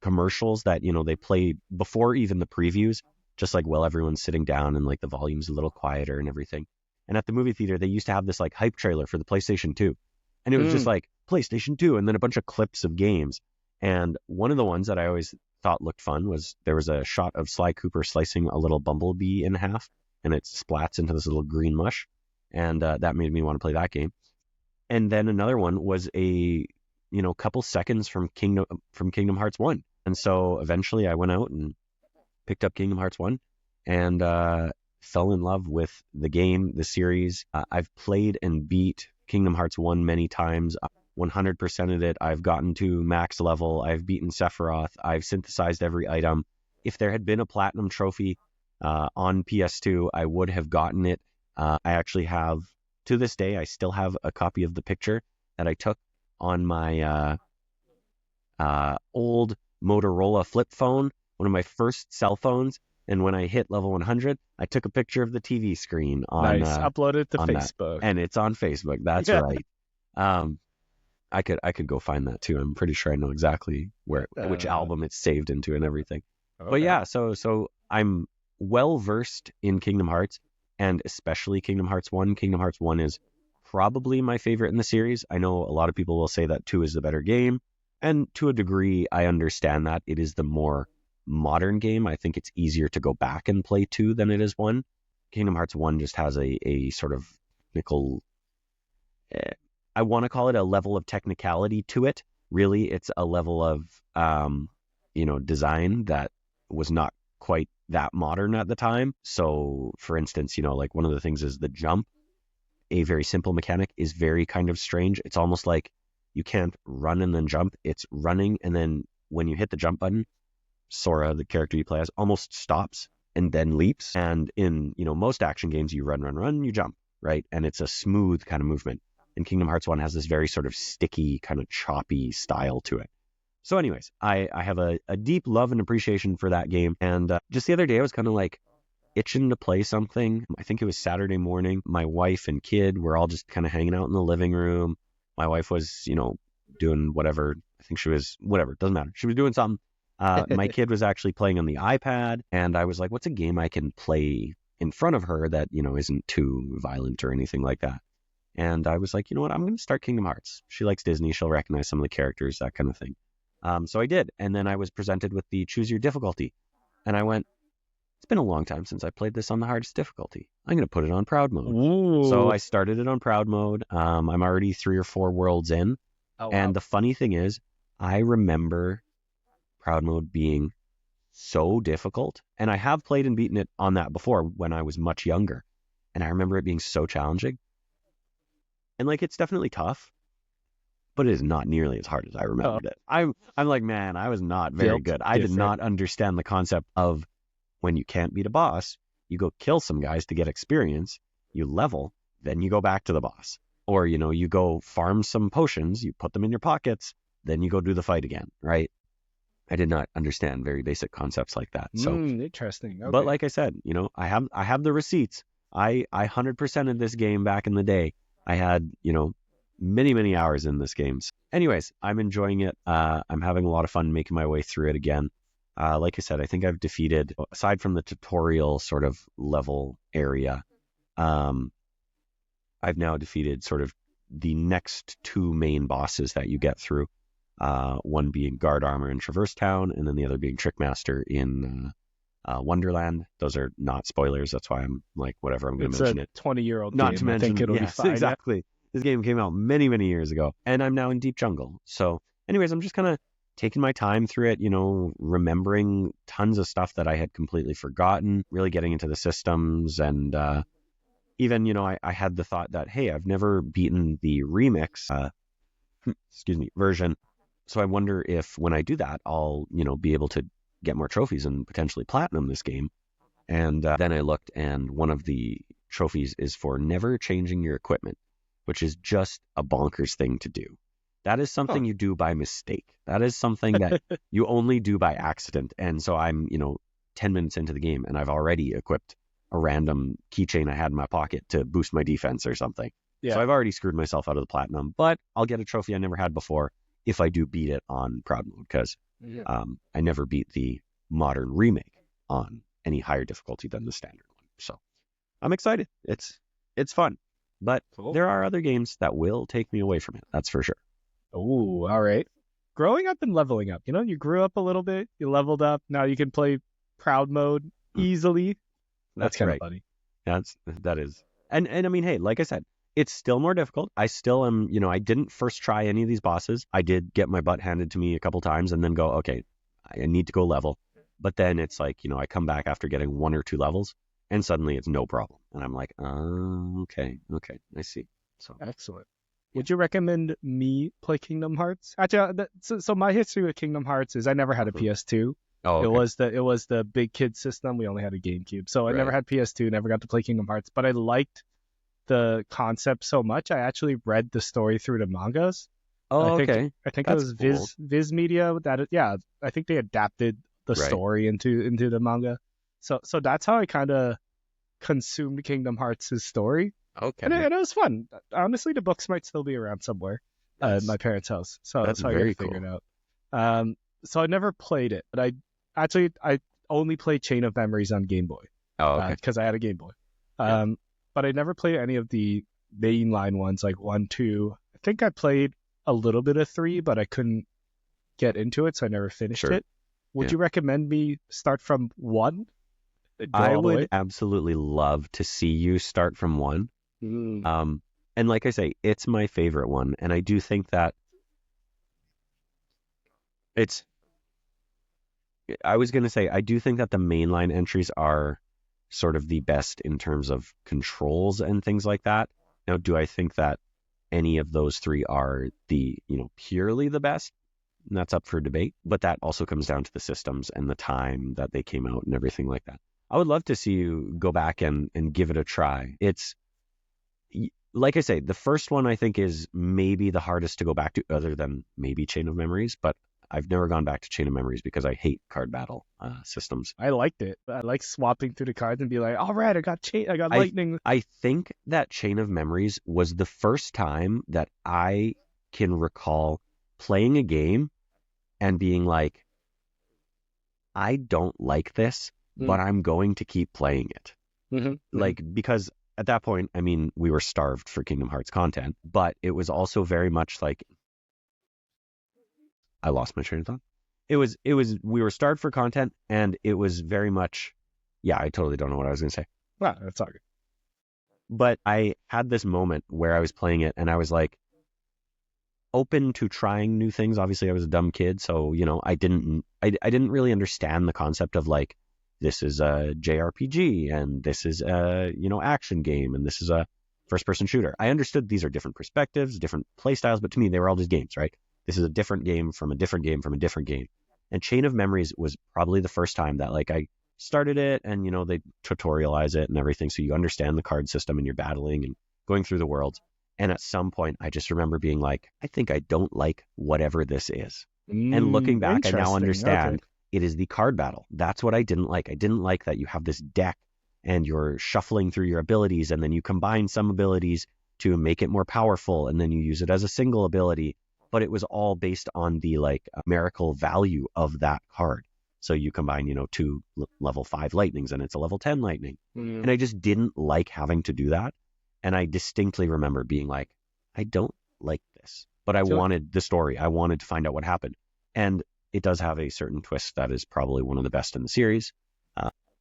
commercials that they play before even the previews, just like while everyone's sitting down and like the volume's a little quieter and everything. And at the movie theater, they used to have this like hype trailer for the PlayStation 2, and it was just like PlayStation 2 and then a bunch of clips of games. And one of the ones that I always thought looked fun was there was a shot of Sly Cooper slicing a little bumblebee in half, and it splats into this little green mush, and that made me want to play that game. And then another one was a couple seconds from Kingdom Hearts 1. And so eventually I went out and picked up Kingdom Hearts 1 and fell in love with the game, the series. I've played and beat Kingdom Hearts 1 many times. 100%ed it. I've gotten to max level. I've beaten Sephiroth. I've synthesized every item. If there had been a platinum trophy on PS2, I would have gotten it. I actually have, to this day, I still have a copy of the picture that I took on my old Motorola flip phone, one of my first cell phones. And when I hit level 100, I took a picture of the TV screen on upload it to Facebook. And it's on Facebook. That's right. I could go find that too. I'm pretty sure I know exactly which album it's saved into and everything. Okay. But yeah, so I'm well versed in Kingdom Hearts, and especially Kingdom Hearts 1. Kingdom Hearts 1 is probably my favorite in the series. I know a lot of people will say that 2 is the better game, and to a degree, I understand that. It is the more modern game. I think it's easier to go back and play 2 than it is 1. Kingdom Hearts 1 just has a sort of technical, I want to call it a level of technicality to it. Really, it's a level of, design that was not quite that modern at the time. So, for instance, like one of the things is the jump. A very simple mechanic is very kind of strange. It's almost like you can't run and then jump. It's running, and then when you hit the jump button, Sora, the character you play as, almost stops and then leaps. And in, most action games, you run, you jump, right? And it's a smooth kind of movement. And Kingdom Hearts 1 has this very sort of sticky, kind of choppy style to it. So anyways, I have a deep love and appreciation for that game. And just the other day, I was kind of like itching to play something. I think it was Saturday morning. My wife and kid were all just kind of hanging out in the living room. My wife was, doing whatever. I think she was, whatever, doesn't matter. She was doing something. My kid was actually playing on the iPad. And I was like, what's a game I can play in front of her that, isn't too violent or anything like that? And I was like, you know what? I'm going to start Kingdom Hearts. She likes Disney. She'll recognize some of the characters, that kind of thing. So I did. And then I was presented with the choose your difficulty. And I went, it's been a long time since I played this on the hardest difficulty. I'm going to put it on proud mode. Ooh. So I started it on proud mode. I'm already 3 or 4 worlds in. Oh, wow. And the funny thing is, I remember proud mode being so difficult. And I have played and beaten it on that before when I was much younger. And I remember it being so challenging. And like, it's definitely tough, but it is not nearly as hard as I remembered it. I'm like, man, I was not very good. I did not understand the concept of when you can't beat a boss, you go kill some guys to get experience, you level, then you go back to the boss. Or, you go farm some potions, you put them in your pockets, then you go do the fight again, right? I did not understand very basic concepts like that. So interesting. Okay. But like I said, I have the receipts. I 100%ed this game back in the day. I had, many, many hours in this game. So anyways, I'm enjoying it. I'm having a lot of fun making my way through it again. Like I said, I think I've defeated, aside from the tutorial sort of level area, I've now defeated sort of the next 2 main bosses that you get through. One being Guard Armor in Traverse Town, and then the other being Trickmaster in Wonderland. Those are not spoilers. That's why I'm like, whatever, I'm going to mention it. It's a 20-year-old not game. To mention, I think it'll be fine. Exactly. Yeah. This game came out many, many years ago, and I'm now in Deep Jungle. So anyways, I'm just kind of taking my time through it, remembering tons of stuff that I had completely forgotten, really getting into the systems. And even, I had the thought that, hey, I've never beaten the remix, version. So I wonder if when I do that, I'll, be able to get more trophies and potentially platinum this game. And then I looked, and one of the trophies is for never changing your equipment, which is just a bonkers thing to do. That is something you do by mistake. That is something that you only do by accident. And so I'm, 10 minutes into the game, and I've already equipped a random keychain I had in my pocket to boost my defense or something. Yeah. So I've already screwed myself out of the platinum, but I'll get a trophy I never had before if I do beat it on proud mode, because I never beat the modern remake on any higher difficulty than the standard one. So I'm excited. It's fun. But there are other games that will take me away from it. That's for sure. Oh, all right. Growing up and leveling up. You grew up a little bit. You leveled up. Now you can play proud mode easily. That's kind of funny. That is. And I mean, hey, like I said, it's still more difficult. I still am, I didn't first try any of these bosses. I did get my butt handed to me a couple times and then go, okay, I need to go level. But then it's like, I come back after getting 1 or 2 levels, and suddenly it's no problem. And I'm like, okay, I see. So excellent. Would you recommend me play Kingdom Hearts? Actually, so my history with Kingdom Hearts is I never had a PS2. Oh, okay. It was the big kid system. We only had a GameCube, so I never had PS2. Never got to play Kingdom Hearts, but I liked the concept so much. I actually read the story through the mangas. Oh, okay. I think that's it was Viz Media I think they adapted the story into the manga. So that's how I kind of consumed Kingdom Hearts' story. Okay. And it was fun. Honestly, the books might still be around somewhere at my parents' house. So that's how I figured out. So I never played it, but I only played Chain of Memories on Game Boy. Oh, okay. Because I had a Game Boy. But I never played any of the mainline ones, like 1, 2. I think I played a little bit of 3, but I couldn't get into it, so I never finished it. Would you recommend me start from 1? I would absolutely love to see you start from 1. And like I say, it's my favorite one. And I do think that I was going to say, I do think that the mainline entries are sort of the best in terms of controls and things like that. Now, do I think that any of those 3 are purely the best? And that's up for debate. But that also comes down to the systems and the time that they came out and everything like that. I would love to see you go back and give it a try. It's, like I say, the first one I think is maybe the hardest to go back to, other than maybe Chain of Memories, but I've never gone back to Chain of Memories because I hate card battle systems. I liked it. I like swapping through the cards and be like, all right, I got lightning. I think that Chain of Memories was the first time that I can recall playing a game and being like, I don't like this, but I'm going to keep playing it. Like, because at that point, I mean, we were starved for Kingdom Hearts content, but it was also very much like, I lost my train of thought. We were starved for content, and it was very much, I totally don't know what I was going to say. Wow, that's all good. But I had this moment where I was playing it, and I was like, open to trying new things. Obviously, I was a dumb kid, so, I didn't really understand the concept of like, this is a JRPG, and this is a, action game, and this is a first-person shooter. I understood these are different perspectives, different play styles, but to me, they were all just games, right? This is a different game from a different game from a different game. And Chain of Memories was probably the first time that like I started it and, they tutorialize it and everything. So you understand the card system and you're battling and going through the worlds. And at some point, I just remember being like, I think I don't like whatever this is. And looking back, I now understand it is the card battle. That's what I didn't like. I didn't like that you have this deck and you're shuffling through your abilities and then you combine some abilities to make it more powerful and then you use it as a single ability. But it was all based on the like numerical value of that card. So you combine, 2 level 5 lightnings and it's a level 10 lightning. And I just didn't like having to do that. And I distinctly remember being like, I don't like this, but I wanted the story. I wanted to find out what happened. And it does have a certain twist that is probably one of the best in the series.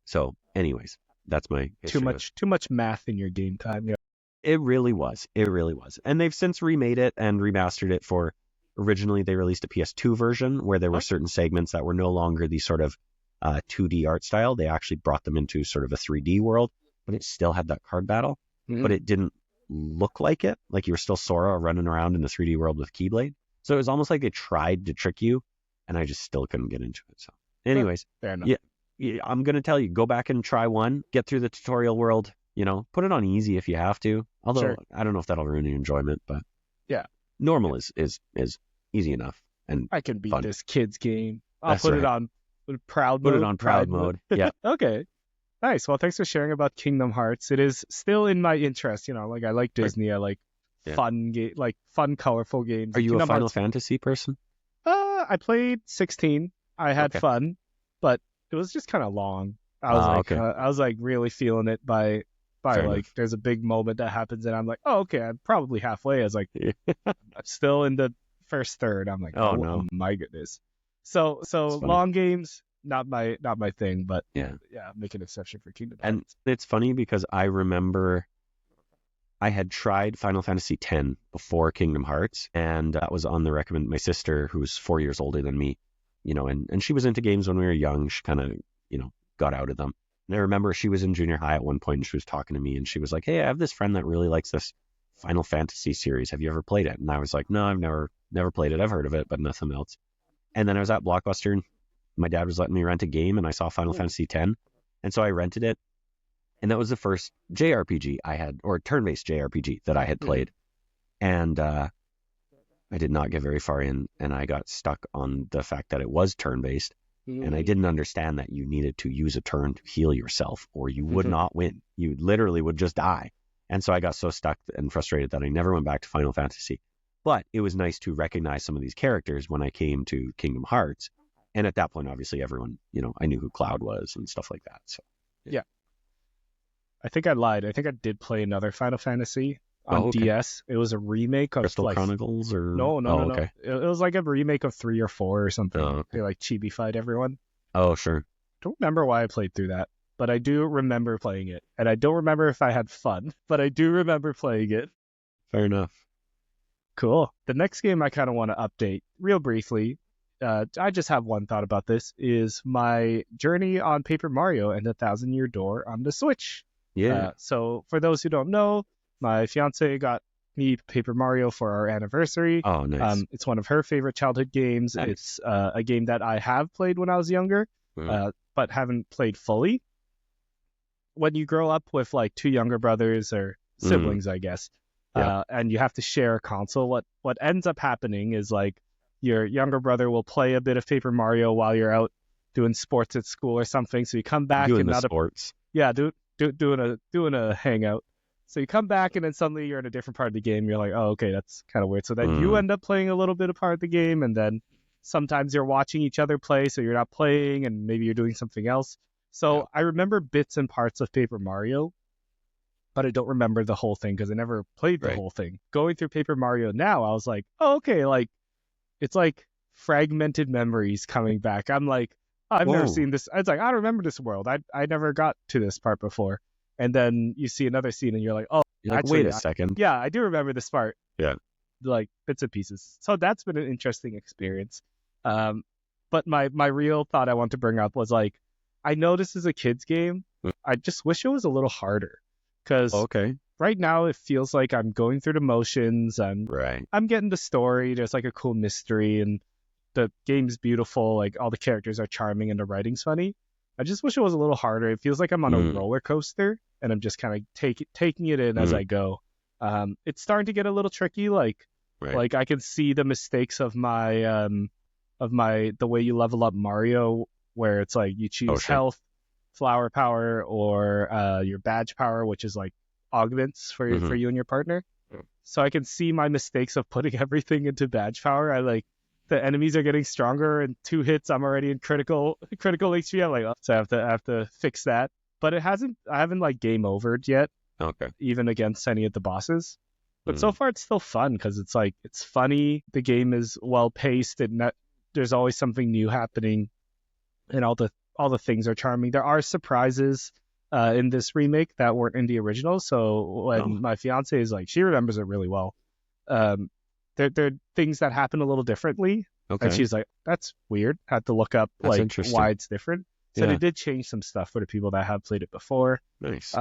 So anyways, that's my history. Too much math in your game time. Yeah. It really was. And they've since remade it and remastered it for, originally they released a PS2 version where there were certain segments that were no longer the sort of 2D art style. They actually brought them into sort of a 3D world, but it still had that card battle, but it didn't look like it. Like you were still Sora running around in the 3D world with Keyblade. So it was almost like they tried to trick you, and I just still couldn't get into it. So anyways, fair enough. Yeah, I'm going to tell you, go back and try 1, get through the tutorial world. Put it on easy if you have to. Although I don't know if that'll ruin your enjoyment, but normal is easy enough. And I can beat fun. This kid's game. I'll put it on proud mode. Put it on proud mode. Yeah. Okay. Nice. Well, thanks for sharing about Kingdom Hearts. It is still in my interest. Like I like Disney. I like fun colorful games. Are you Kingdom a Final Hearts... Fantasy person? I played 16. I had fun, but it was just kind of long. I was like really feeling it by Fair like enough. There's a big moment that happens and I'm like, oh, okay, I'm probably halfway. I was like, I'm still in the first third. I'm like, oh my goodness. So long games, not my thing, but yeah, make an exception for Kingdom Hearts. And it's funny because I remember I had tried Final Fantasy X before Kingdom Hearts, and that was on the recommend. My sister, who's 4 years older than me, and she was into games when we were young. She kind of, got out of them. And I remember she was in junior high at one point, and she was talking to me, and she was like, "Hey, I have this friend that really likes this Final Fantasy series. Have you ever played it?" And I was like, "No, I've never played it. I've heard of it, but nothing else." And then I was at Blockbuster, and my dad was letting me rent a game, and I saw Final Fantasy X, and so I rented it. And that was the first JRPG I had, or turn-based JRPG that I had played. And I did not get very far in, and I got stuck on the fact that it was turn-based. And I didn't understand that you needed to use a turn to heal yourself, or you would not win. You literally would just die. And so I got so stuck and frustrated that I never went back to Final Fantasy. But it was nice to recognize some of these characters when I came to Kingdom Hearts. And at that point, obviously, everyone, I knew who Cloud was and stuff like that. So yeah. I think I lied. I think I did play another Final Fantasy on DS. It was a remake of Crystal Chronicles or no. Okay. It was like a remake of 3 or 4 or something. Okay. They like chibi-fied everyone. Oh, sure. Don't remember why I played through that, but I do remember playing it. And I don't remember if I had fun, but I do remember playing it. Fair enough. Cool. The next game I kind of want to update real briefly, I just have one thought about this, is my journey on Paper Mario and the Thousand Year Door on the Switch. Yeah. So for those who don't know, my fiance got me Paper Mario for our anniversary. Oh, nice. It's one of her favorite childhood games. Nice. It's a game that I have played when I was younger, but haven't played fully. When you grow up with like 2 younger brothers or siblings, I guess, and you have to share a console, what ends up happening is like your younger brother will play a bit of Paper Mario while you're out doing sports at school or something. So you come back doing and the sports. Doing a hangout. So you come back and then suddenly you're in a different part of the game. You're like, oh, okay, that's kind of weird. So then you end up playing a little bit of part of the game, and then sometimes you're watching each other play, so you're not playing, and maybe you're doing something else. So I remember bits and parts of Paper Mario, but I don't remember the whole thing because I never played the whole thing. Going through Paper Mario now, I was like, oh, okay, like it's like fragmented memories coming back. I'm like, I've never seen this. It's like, I don't remember this world. I never got to this part before. And then you see another scene and you're like, oh, you're like, actually, wait a second. Yeah, I do remember this part. Yeah. Like bits and pieces. So that's been an interesting experience. But my real thought I want to bring up was like, I know this is a kid's game. I just wish it was a little harder. Because right now it feels like I'm going through the motions and I'm getting the story. There's like a cool mystery and the game's beautiful, like all the characters are charming and the writing's funny. I just wish it was a little harder. It feels like I'm on a roller coaster and I'm just kind of taking it in as I go. It's starting to get a little tricky. Like I can see the mistakes of my the way you level up Mario, where it's like you choose health, flower power, or your badge power, which is like augments for you and your partner. So I can see my mistakes of putting everything into badge power. I like the enemies are getting stronger, and 2 hits I'm already in critical HP. I'm like, oh, so I have to fix that. But I haven't like game overed yet. Okay. Even against any of the bosses. But so far it's still fun because it's like it's funny. The game is well paced, and there's always something new happening, and all the things are charming. There are surprises in this remake that weren't in the original. So when my fiance is like, she remembers it really well. There are things that happen a little differently. Okay. And she's like, that's weird. Had to look up like why it's different. So they did change some stuff for the people that have played it before. Nice.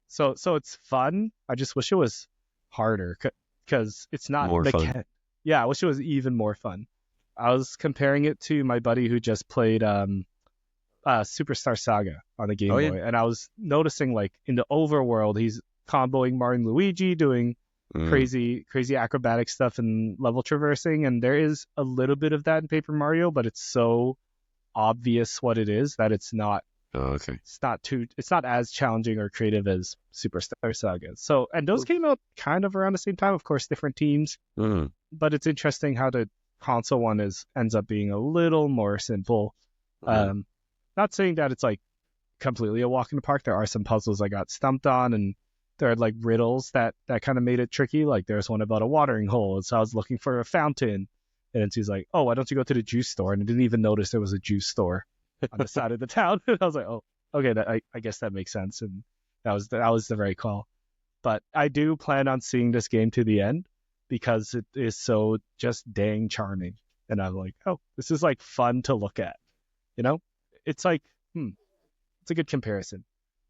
So it's fun. I just wish it was harder because it's not more fun. Yeah, I wish it was even more fun. I was comparing it to my buddy who just played Superstar Saga on the Game Boy, and I was noticing like in the overworld he's comboing Mario and Luigi, doing crazy acrobatic stuff and level traversing, and there is a little bit of that in Paper Mario, but it's so obvious what it is that it's not it's not as challenging or creative as Superstar Saga. So, and those came out kind of around the same time, of course, different teams, but it's interesting how the console one ends up being a little more simple. Not saying that it's like completely a walk in the park. There are some puzzles I got stumped on, and there are like riddles that kind of made it tricky. Like there's one about a watering hole, so I was looking for a fountain, and then she's like, oh, why don't you go to the juice store? And I didn't even notice there was a juice store on the side of the town. And I was like, oh, okay, I guess that makes sense. And that was the right call. But I do plan on seeing this game to the end because it is so just dang charming. And I'm like, oh, this is like fun to look at. You know, it's like, it's a good comparison.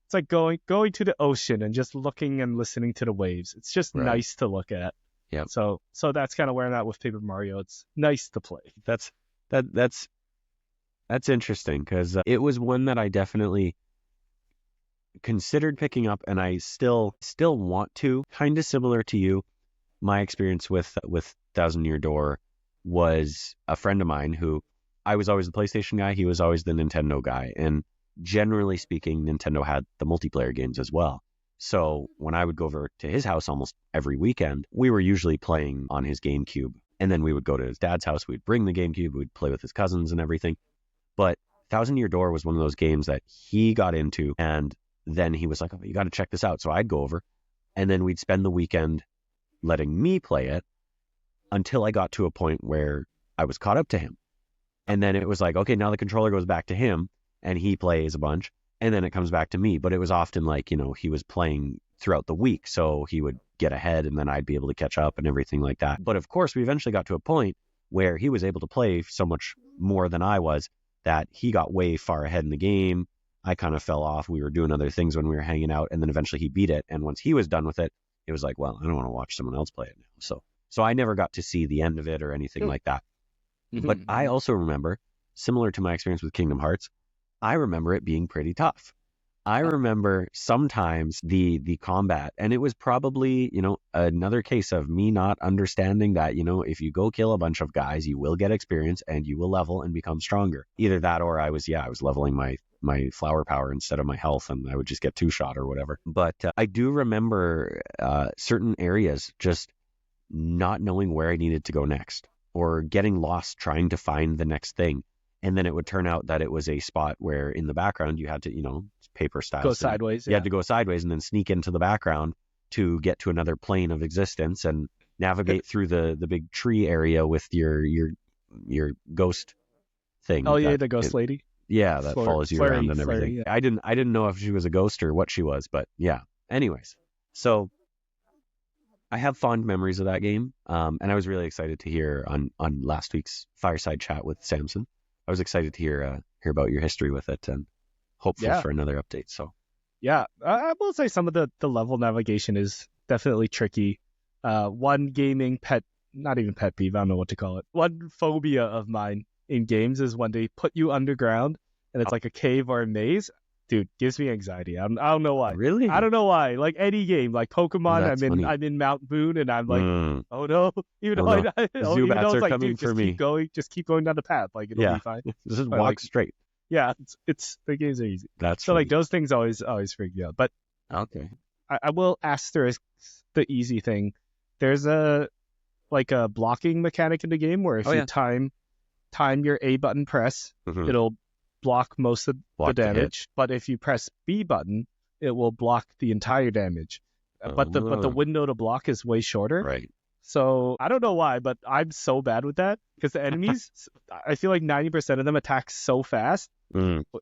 It's like going to the ocean and just looking and listening to the waves. It's just nice to look at. Yeah. So that's kind of where I'm at with Paper Mario. It's nice to play. That's interesting because it was one that I definitely considered picking up, and I still want to. Kind of similar to you, my experience with Thousand Year Door was a friend of mine who I was always the PlayStation guy. He was always the Nintendo guy, and generally speaking, Nintendo had the multiplayer games as well. So when I would go over to his house almost every weekend, we were usually playing on his GameCube. And then we would go to his dad's house. We'd bring the GameCube. We'd play with his cousins and everything. But Thousand Year Door was one of those games that he got into, and then he was like, oh, you got to check this out. So I'd go over, and then we'd spend the weekend letting me play it until I got to a point where I was caught up to him. And then it was like, okay, now the controller goes back to him, and he plays a bunch, and then it comes back to me. But it was often like, he was playing throughout the week, so he would get ahead, and then I'd be able to catch up and everything like that. But of course, we eventually got to a point where he was able to play so much more than I was that he got way far ahead in the game. I kind of fell off. We were doing other things when we were hanging out, and then eventually he beat it. And once he was done with it, it was like, well, I don't want to watch someone else play it now. So I never got to see the end of it or anything like that. But I also remember, similar to my experience with Kingdom Hearts, I remember it being pretty tough. I remember sometimes the combat, and it was probably, another case of me not understanding that, if you go kill a bunch of guys, you will get experience and you will level and become stronger. Either that or I was leveling my flower power instead of my health, and I would just get two-shot or whatever. But I do remember certain areas just not knowing where I needed to go next, or getting lost trying to find the next thing. And then it would turn out that it was a spot where in the background you had to, paper style. Go sideways. You had to go sideways and then sneak into the background to get to another plane of existence and navigate through the big tree area with your ghost thing. Oh, yeah, the ghost lady. Yeah, that follows you around and everything. Yeah. I didn't know if she was a ghost or what she was, but yeah. Anyways, so I have fond memories of that game, and I was really excited to hear on last week's fireside chat with Samson. I was excited to hear about your history with it, and hopeful for another update. So yeah, I will say some of the level navigation is definitely tricky. One gaming pet, not even pet peeve, I don't know what to call it. One phobia of mine in games is when they put you underground and it's like a cave or a maze. Dude, gives me anxiety. I don't know why. Really? I don't know why. Like any game, like Pokemon, I'm in Mount Moon, and I'm like, oh no, even though Zubats are coming for me. Just keep going down the path, like it'll be fine. Just walk straight. Yeah, it's the games are easy. That's so funny. Like those things always freak me out. But okay, I will asterisk the easy thing. There's a blocking mechanic in the game where if you time your A button press, it'll block most of the damage. But if you press B button, it will block the entire damage. But the window to block is way shorter. Right. So I don't know why, but I'm so bad with that because the enemies, I feel like 90% of them attack so fast.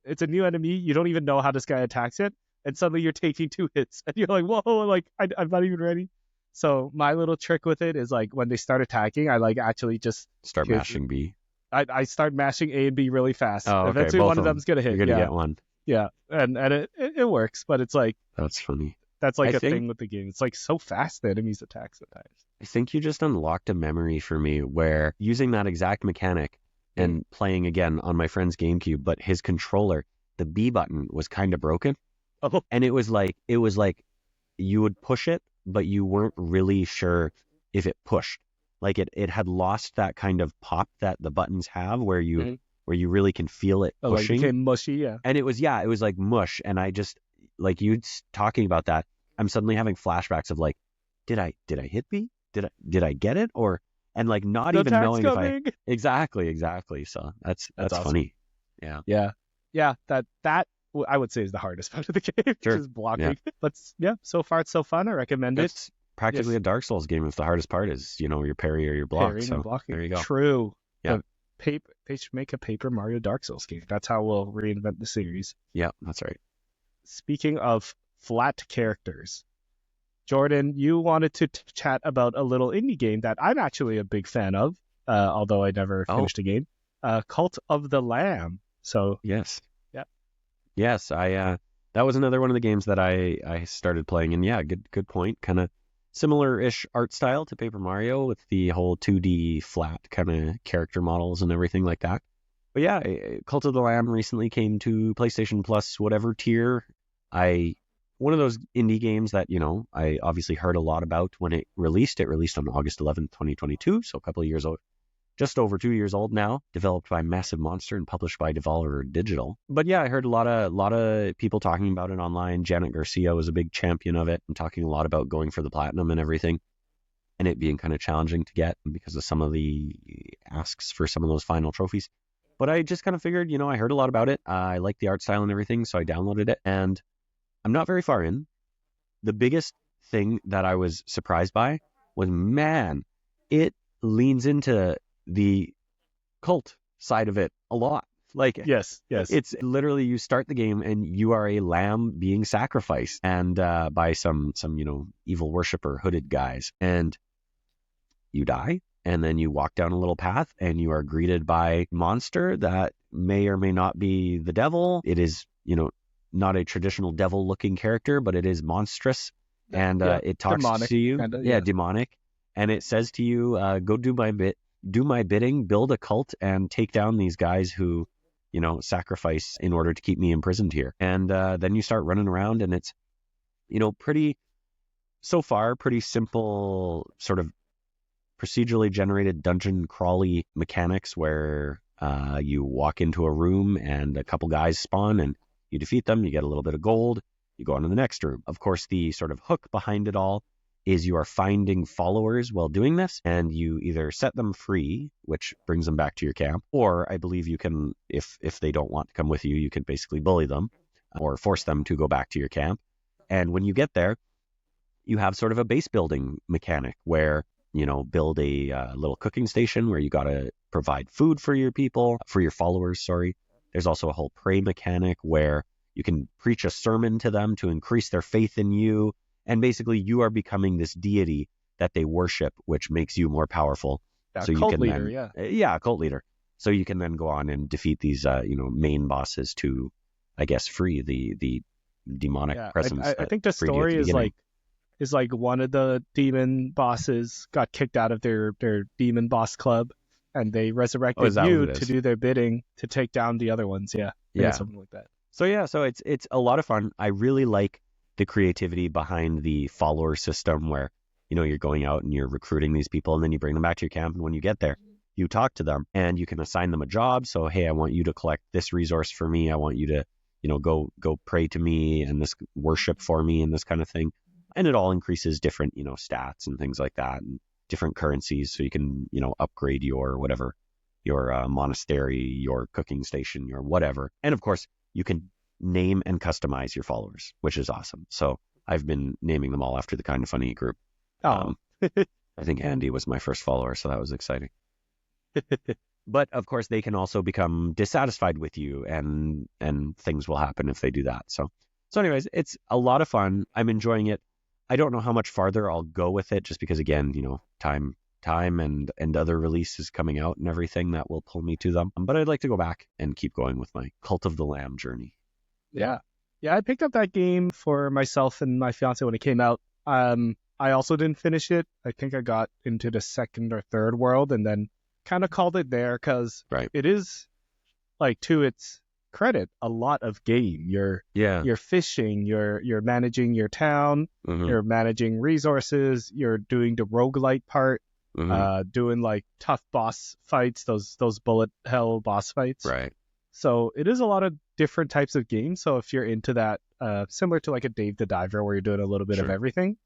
It's a new enemy. You don't even know how this guy attacks it. And suddenly you're taking 2 hits and you're like, whoa, like I'm not even ready. So my little trick with it is like when they start attacking, I actually just start mashing B. I start mashing A and B really fast. Oh, okay. Eventually one of them's going to hit. You're going to get one. Yeah. And it works, but it's like... That's funny. That's like thing with the game. It's like so fast the enemies attack sometimes. I think you just unlocked a memory for me where using that exact mechanic and playing again on my friend's GameCube, but his controller, the B button was kind of broken. Oh. And it was like you would push it, but you weren't really sure if it pushed. Like it had lost that kind of pop that the buttons have where you really can feel it pushing. Like it became mushy, yeah. And it was like mush. And I just, like you talking about that, I'm suddenly having flashbacks of like, did I hit B? Did I get it? And like not the even knowing coming. if I exactly. So that's awesome. Funny. Yeah. That I would say is the hardest part of the game, sure. Just blocking. But so far it's so fun. I recommend it. It's practically a Dark Souls game if the hardest part is your parry or your block. Parrying so and blocking. There you go. True. Yeah. They should make a Paper Mario Dark Souls game. That's how we'll reinvent the series. Yeah, that's right. Speaking of flat characters, Jordan, you wanted to chat about a little indie game that I'm actually a big fan of, although I never finished the game. Cult of the Lamb. So yes. Yeah. Yes, that was another one of the games that I started playing, and yeah, good point. Kind of similar-ish art style to Paper Mario with the whole 2D flat kind of character models and everything like that. But yeah, Cult of the Lamb recently came to PlayStation Plus whatever tier. One of those indie games that, I obviously heard a lot about when it released. It released on August 11th, 2022, so a couple of years old. Just over 2 years old now, developed by Massive Monster and published by Devolver Digital. But yeah, I heard a lot of people talking about it online. Janet Garcia was a big champion of it and talking a lot about going for the platinum and everything, and it being kind of challenging to get because of some of the asks for some of those final trophies. But I just kind of figured, I heard a lot about it. I like the art style and everything, so I downloaded it, and I'm not very far in. The biggest thing that I was surprised by was, man, it leans into the cult side of it a lot. Like, yes, it's literally, you start the game and you are a lamb being sacrificed and by some evil worshiper hooded guys, and you die, and then you walk down a little path and you are greeted by a monster that may or may not be the devil. It is, not a traditional devil looking character, but it is monstrous, and it talks demonic, to you. kinda, Demonic, and it says to you, go do my bidding, build a cult, and take down these guys who, sacrifice in order to keep me imprisoned here. And then you start running around, and it's, pretty simple, sort of procedurally generated dungeon crawly mechanics where you walk into a room and a couple guys spawn and you defeat them, you get a little bit of gold, you go on to the next room. Of course, the sort of hook behind it all is you are finding followers while doing this, and you either set them free, which brings them back to your camp, or I believe you can, if they don't want to come with you, you can basically bully them or force them to go back to your camp. And when you get there, you have sort of a base building mechanic where, build a little cooking station where you got to provide food for your followers, sorry. There's also a whole pray mechanic where you can preach a sermon to them to increase their faith in you. And basically, you are becoming this deity that they worship, which makes you more powerful. So you can leader, a cult leader. So you can then go on and defeat these, main bosses to, I guess, free the demonic presence. I think the story is like one of the demon bosses got kicked out of their demon boss club, and they resurrected you to do their bidding to take down the other ones. Something like that. So it's a lot of fun. I really like the creativity behind the follower system where, you're going out and you're recruiting these people, and then you bring them back to your camp. And when you get there, you talk to them and you can assign them a job. So, hey, I want you to collect this resource for me. I want you to, go pray to me and this worship for me and this kind of thing. And it all increases different, stats and things like that, and different currencies. So you can, upgrade your whatever, your monastery, your cooking station, your whatever. And of course, you can name and customize your followers, which is awesome. So I've been naming them all after the Kind of Funny group. I think Andy was my first follower, so that was exciting. But of course, they can also become dissatisfied with you, and things will happen if they do that. So anyways, it's a lot of fun. I'm enjoying it. I don't know how much farther I'll go with it, just because, again, time and other releases coming out and everything that will pull me to them. But I'd like to go back and keep going with my Cult of the Lamb journey. Yeah, I picked up that game for myself and my fiance when it came out. I also didn't finish it. I think I got into the second or third world and then kind of called it there, because it is, like, to its credit, a lot of game. You're fishing, you're managing your town, you're managing resources, you're doing the roguelite part, doing like tough boss fights, those bullet hell boss fights. Right. So it is a lot of different types of games. So if you're into that, similar to like a Dave the Diver where you're doing a little bit of everything,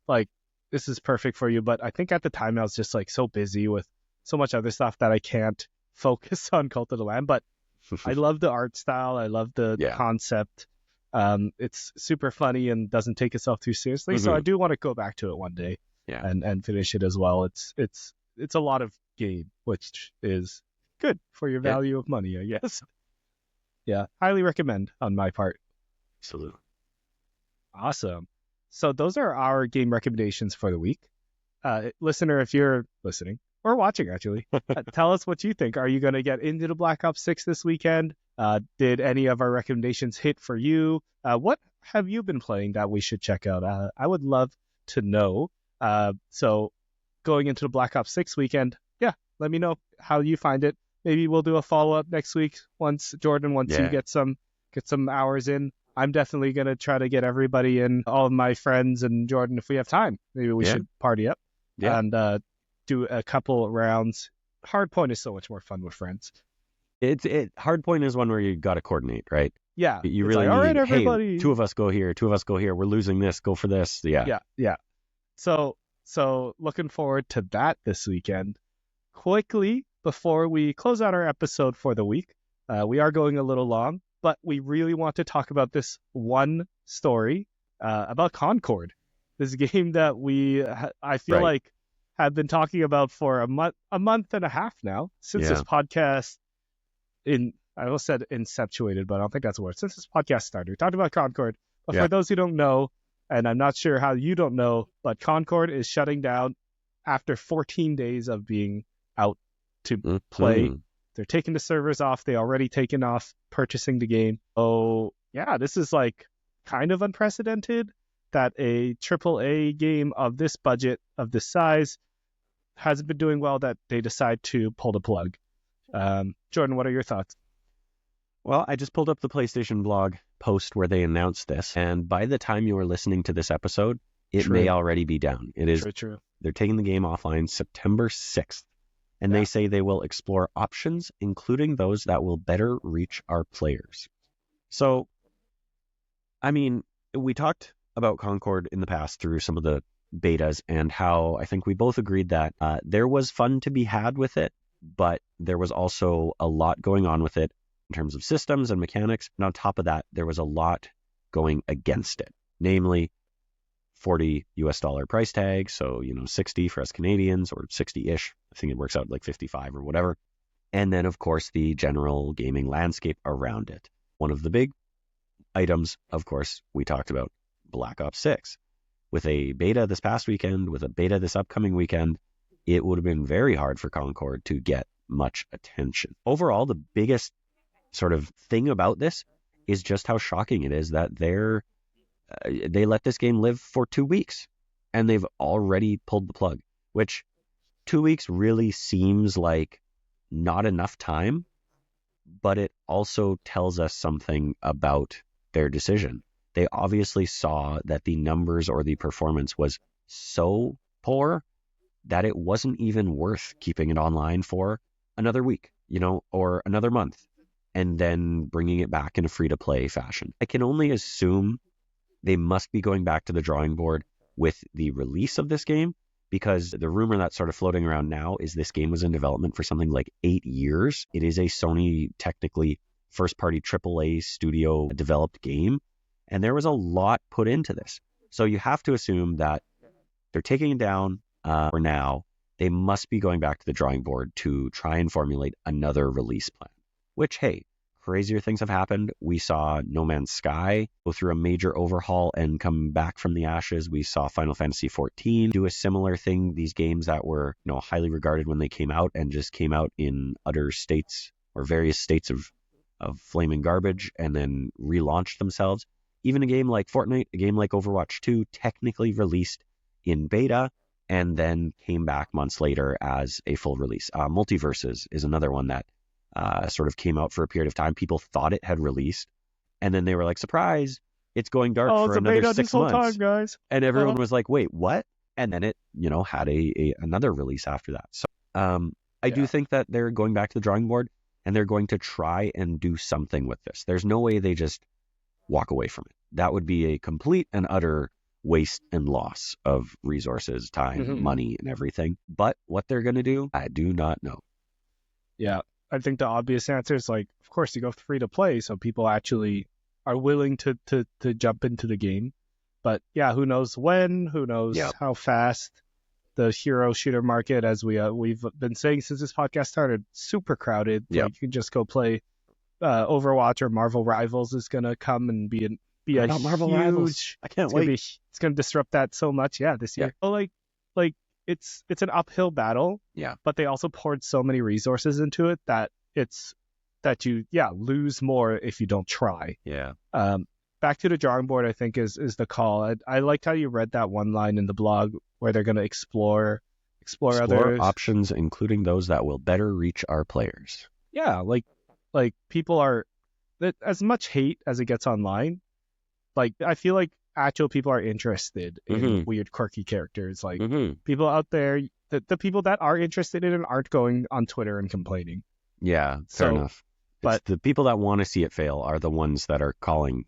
like, this is perfect for you. But I think at the time I was just like so busy with so much other stuff that I can't focus on Cult of the Lamb. But I love the art style. I love the concept. It's super funny and doesn't take itself too seriously. So I do want to go back to it one day and finish it as well. It's a lot of game, which is good for your value of money, I guess. Yeah, highly recommend on my part. Absolutely. Awesome. So those are our game recommendations for the week. Listener, if you're listening or watching, actually, tell us what you think. Are you going to get into the Black Ops 6 this weekend? Did any of our recommendations hit for you? What have you been playing that we should check out? I would love to know. So going into the Black Ops 6 weekend, let me know how you find it. Maybe we'll do a follow-up next week once you get some hours in. I'm definitely going to try to get everybody in, all of my friends and Jordan, if we have time. Maybe we should party up and do a couple rounds. Hardpoint is so much more fun with friends. Hardpoint is one where you got to coordinate, right? Yeah. You really need, all right, everybody. Hey, two of us go here, we're losing this, go for this. Yeah. So looking forward to that this weekend. Quickly, before we close out our episode for the week, we are going a little long, but we really want to talk about this one story about Concord. This game that I feel like, have been talking about for a month and a half now since this podcast. I almost said inceptuated, but I don't think that's a word. Since this podcast started, we talked about Concord. But for those who don't know, and I'm not sure how you don't know, but Concord is shutting down after 14 days of being out to play. They're taking the servers off. They already taken off purchasing the game. Oh, yeah, this is like kind of unprecedented that a AAA game of this budget, of this size, hasn't been doing well, that they decide to pull the plug. Jordan, what are your thoughts? Well, I just pulled up the PlayStation blog post where they announced this, and by the time you are listening to this episode, it may already be down. It is true. They're taking the game offline September 6th, and they say they will explore options, including those that will better reach our players. So, I mean, we talked about Concord in the past through some of the betas, and how I think we both agreed that there was fun to be had with it, but there was also a lot going on with it in terms of systems and mechanics. And on top of that, there was a lot going against it, namely $40 price tag. So, 60 for us Canadians, or 60-ish. I think it works out like 55 or whatever. And then, of course, the general gaming landscape around it. One of the big items, of course, we talked about Black Ops 6. With a beta this past weekend, with a beta this upcoming weekend, it would have been very hard for Concord to get much attention. Overall, the biggest sort of thing about this is just how shocking it is that they let this game live for 2 weeks, and they've already pulled the plug, which 2 weeks really seems like not enough time, but it also tells us something about their decision. They obviously saw that the numbers or the performance was so poor that it wasn't even worth keeping it online for another week, or another month, and then bringing it back in a free-to-play fashion. I can only assume they must be going back to the drawing board with the release of this game, because the rumor that's sort of floating around now is this game was in development for something like 8 years. It is a Sony, technically, first-party AAA studio developed game, and there was a lot put into this. So you have to assume that they're taking it down for now. They must be going back to the drawing board to try and formulate another release plan, which, hey, crazier things have happened. We saw No Man's Sky go through a major overhaul and come back from the ashes. We saw Final Fantasy XIV do a similar thing. These games that were, highly regarded when they came out and just came out in utter states or various states of flaming garbage and then relaunched themselves. Even a game like Fortnite, a game like Overwatch 2, technically released in beta and then came back months later as a full release. Multiverses is another one that sort of came out for a period of time. People thought it had released, and then they were like, surprise, it's going dark for another 6 months. Time, guys. And everyone was like, wait, what? And then it, had another release after that. So I do think that they're going back to the drawing board, and they're going to try and do something with this. There's no way they just walk away from it. That would be a complete and utter waste and loss of resources, time, money, and everything. But what they're going to do, I do not know. Yeah, I think the obvious answer is, of course, you go free to play, so people actually are willing to jump into the game. But yeah, who knows when? Who knows how fast? The hero shooter market, as we've been saying since this podcast started, super crowded. You can just go play Overwatch or Marvel Rivals is going to come and be a huge. Marvel Rivals. I can't wait. It's going to disrupt that so much. Yeah, this year. So it's an uphill battle. Yeah. But they also poured so many resources into it that you lose more if you don't try. Yeah. Back to the drawing board, I think is the call. I liked how you read that one line in the blog where they're going to explore other options, including those that will better reach our players. Yeah, like people are, as much hate as it gets online, I feel like actual people are interested in weird, quirky characters. People out there, the people that are interested in it aren't going on Twitter and complaining. Yeah, fair enough. But the people that want to see it fail are the ones that are calling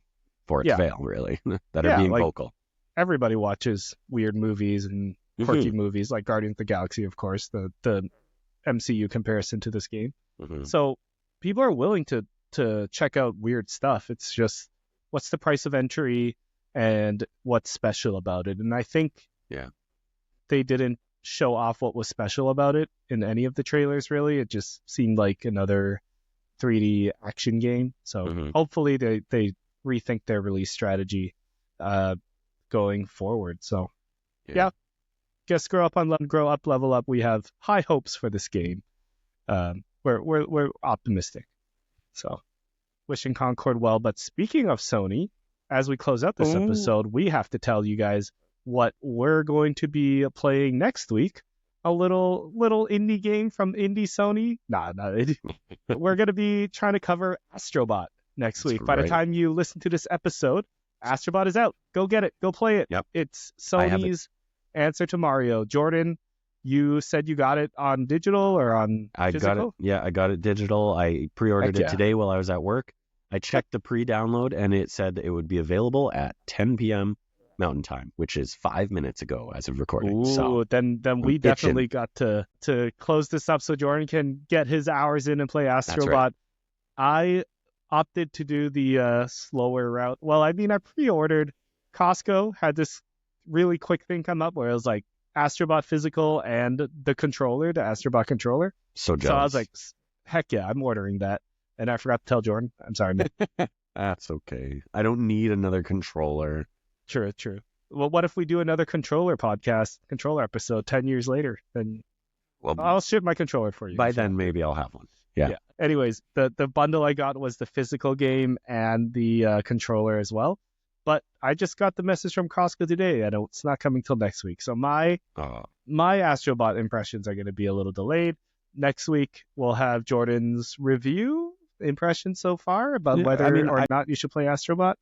for it to fail, really, that are being vocal. Everybody watches weird movies and quirky movies, like Guardians of the Galaxy, of course. The MCU comparison to this game. Mm-hmm. So people are willing to check out weird stuff. It's just, what's the price of entry and what's special about it? And I think they didn't show off what was special about it in any of the trailers, really. It just seemed like another 3D action game. So hopefully they rethink their release strategy going forward. So guess grow up, level up. We have high hopes for this game. We're optimistic. So wishing Concord well. But speaking of Sony, as we close out this episode, we have to tell you guys what we're going to be playing next week. A little indie game from Indie Sony. We're going to be trying to cover Astrobot next week. By the time you listen to this episode, Astrobot is out. Go get it. Go play it. Yep. It's Sony's answer to Mario. Jordan, you said you got it on digital or on physical? Got it. Yeah, I got it digital. I pre-ordered it today while I was at work. I checked the pre-download and it said it would be available at 10 p.m. Mountain Time, which is 5 minutes ago as of recording. Ooh, so then we definitely got to close this up so Jordan can get his hours in and play Astrobot. Right. I opted to do the slower route. Well, I mean, I pre-ordered. Costco had this really quick thing come up where it was like Astrobot physical and the controller, the Astrobot controller. So jealous. So I was like, heck yeah, I'm ordering that. And I forgot to tell Jordan. I'm sorry, man. That's okay. I don't need another controller. True. Well, what if we do another controller episode 10 years later? Then I'll ship my controller for you. By then, maybe I'll have one. Yeah. Anyways, the bundle I got was the physical game and the controller as well. But I just got the message from Costco today that it's not coming till next week. So my Astrobot impressions are going to be a little delayed. Next week, we'll have Jordan's review impressions so far about whether or not you should play Astrobot.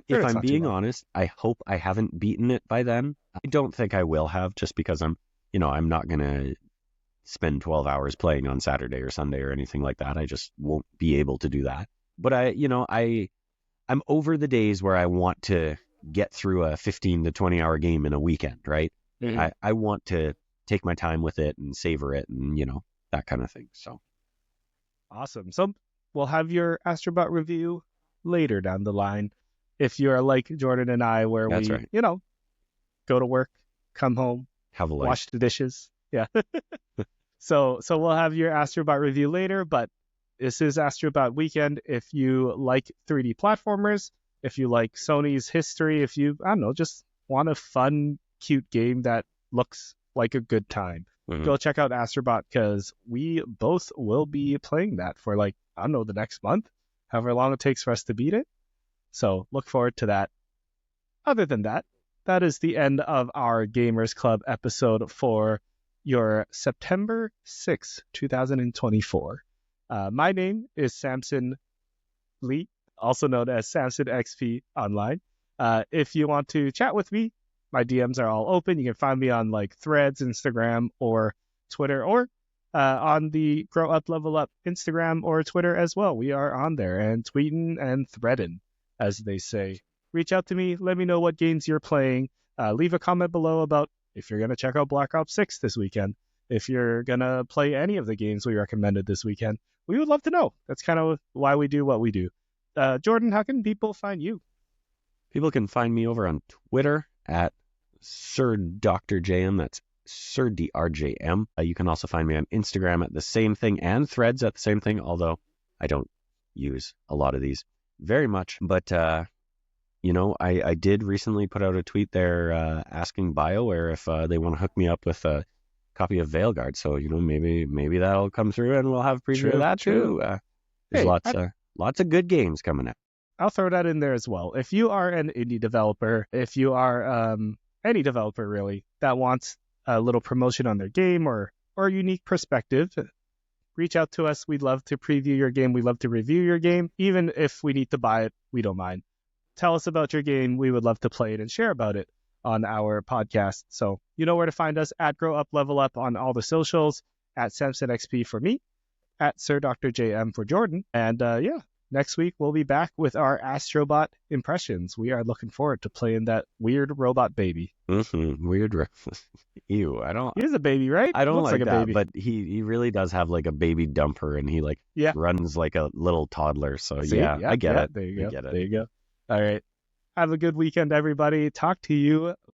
If I'm being honest, I hope I haven't beaten it by then. I don't think I will have, just because I'm not going to spend 12 hours playing on Saturday or Sunday or anything like that. I just won't be able to do that. But I'm over the days where I want to get through a 15 to 20 hour game in a weekend, right? Mm-hmm. I want to take my time with it and savor it and, that kind of thing. So awesome. So we'll have your Astrobot review later down the line. If you're like Jordan and I, where we, go to work, come home, have a life, wash the dishes. Yeah. So we'll have your Astrobot review later, but this is Astrobot weekend. If you like 3D platformers, if you like Sony's history, if you, just want a fun, cute game that looks like a good time, go check out Astrobot, because we both will be playing that for the next month, however long it takes for us to beat it. So look forward to that. Other than that, that is the end of our Gamers Club episode for your September 6th, 2024. My name is Samson Lee, also known as Samson XP online. If you want to chat with me, my DMs are all open. You can find me on Threads, Instagram, or Twitter, or on the Grow Up Level Up Instagram or Twitter as well. We are on there and tweeting and threading, as they say. Reach out to me. Let me know what games you're playing. Leave a comment below about if you're going to check out Black Ops 6 this weekend. If you're going to play any of the games we recommended this weekend. We would love to know. That's kind of why we do what we do. Jordan, how can people find you? People can find me over on Twitter at Sir Dr. JM. That's Sir DRJM. You can also find me on Instagram at the same thing and Threads at the same thing, although I don't use a lot of these very much. But, I did recently put out a tweet there asking BioWare if they want to hook me up with a copy of Vanguard. So, maybe that'll come through and we'll have a preview of that too. There's lots of good games coming out. I'll throw that in there as well. If you are an indie developer, if you are any developer really that wants a little promotion on their game or a unique perspective, reach out to us. We'd love to preview your game. We'd love to review your game. Even if we need to buy it, we don't mind. Tell us about your game. We would love to play it and share about it on our podcast. So you know where to find us, at Grow Up Level Up on all the socials, at Samson XP for me, at Sir Dr. JM for Jordan. And next week we'll be back with our Astrobot impressions. We are looking forward to playing that weird robot baby. Weird. Ew, I don't. He is a baby, right? I don't Looks like a that, baby. but he really does have like a baby dumper, and he like runs like a little toddler. So yeah, I get it. There you go. I get it. There you go. All right. Have a good weekend, everybody. Talk to you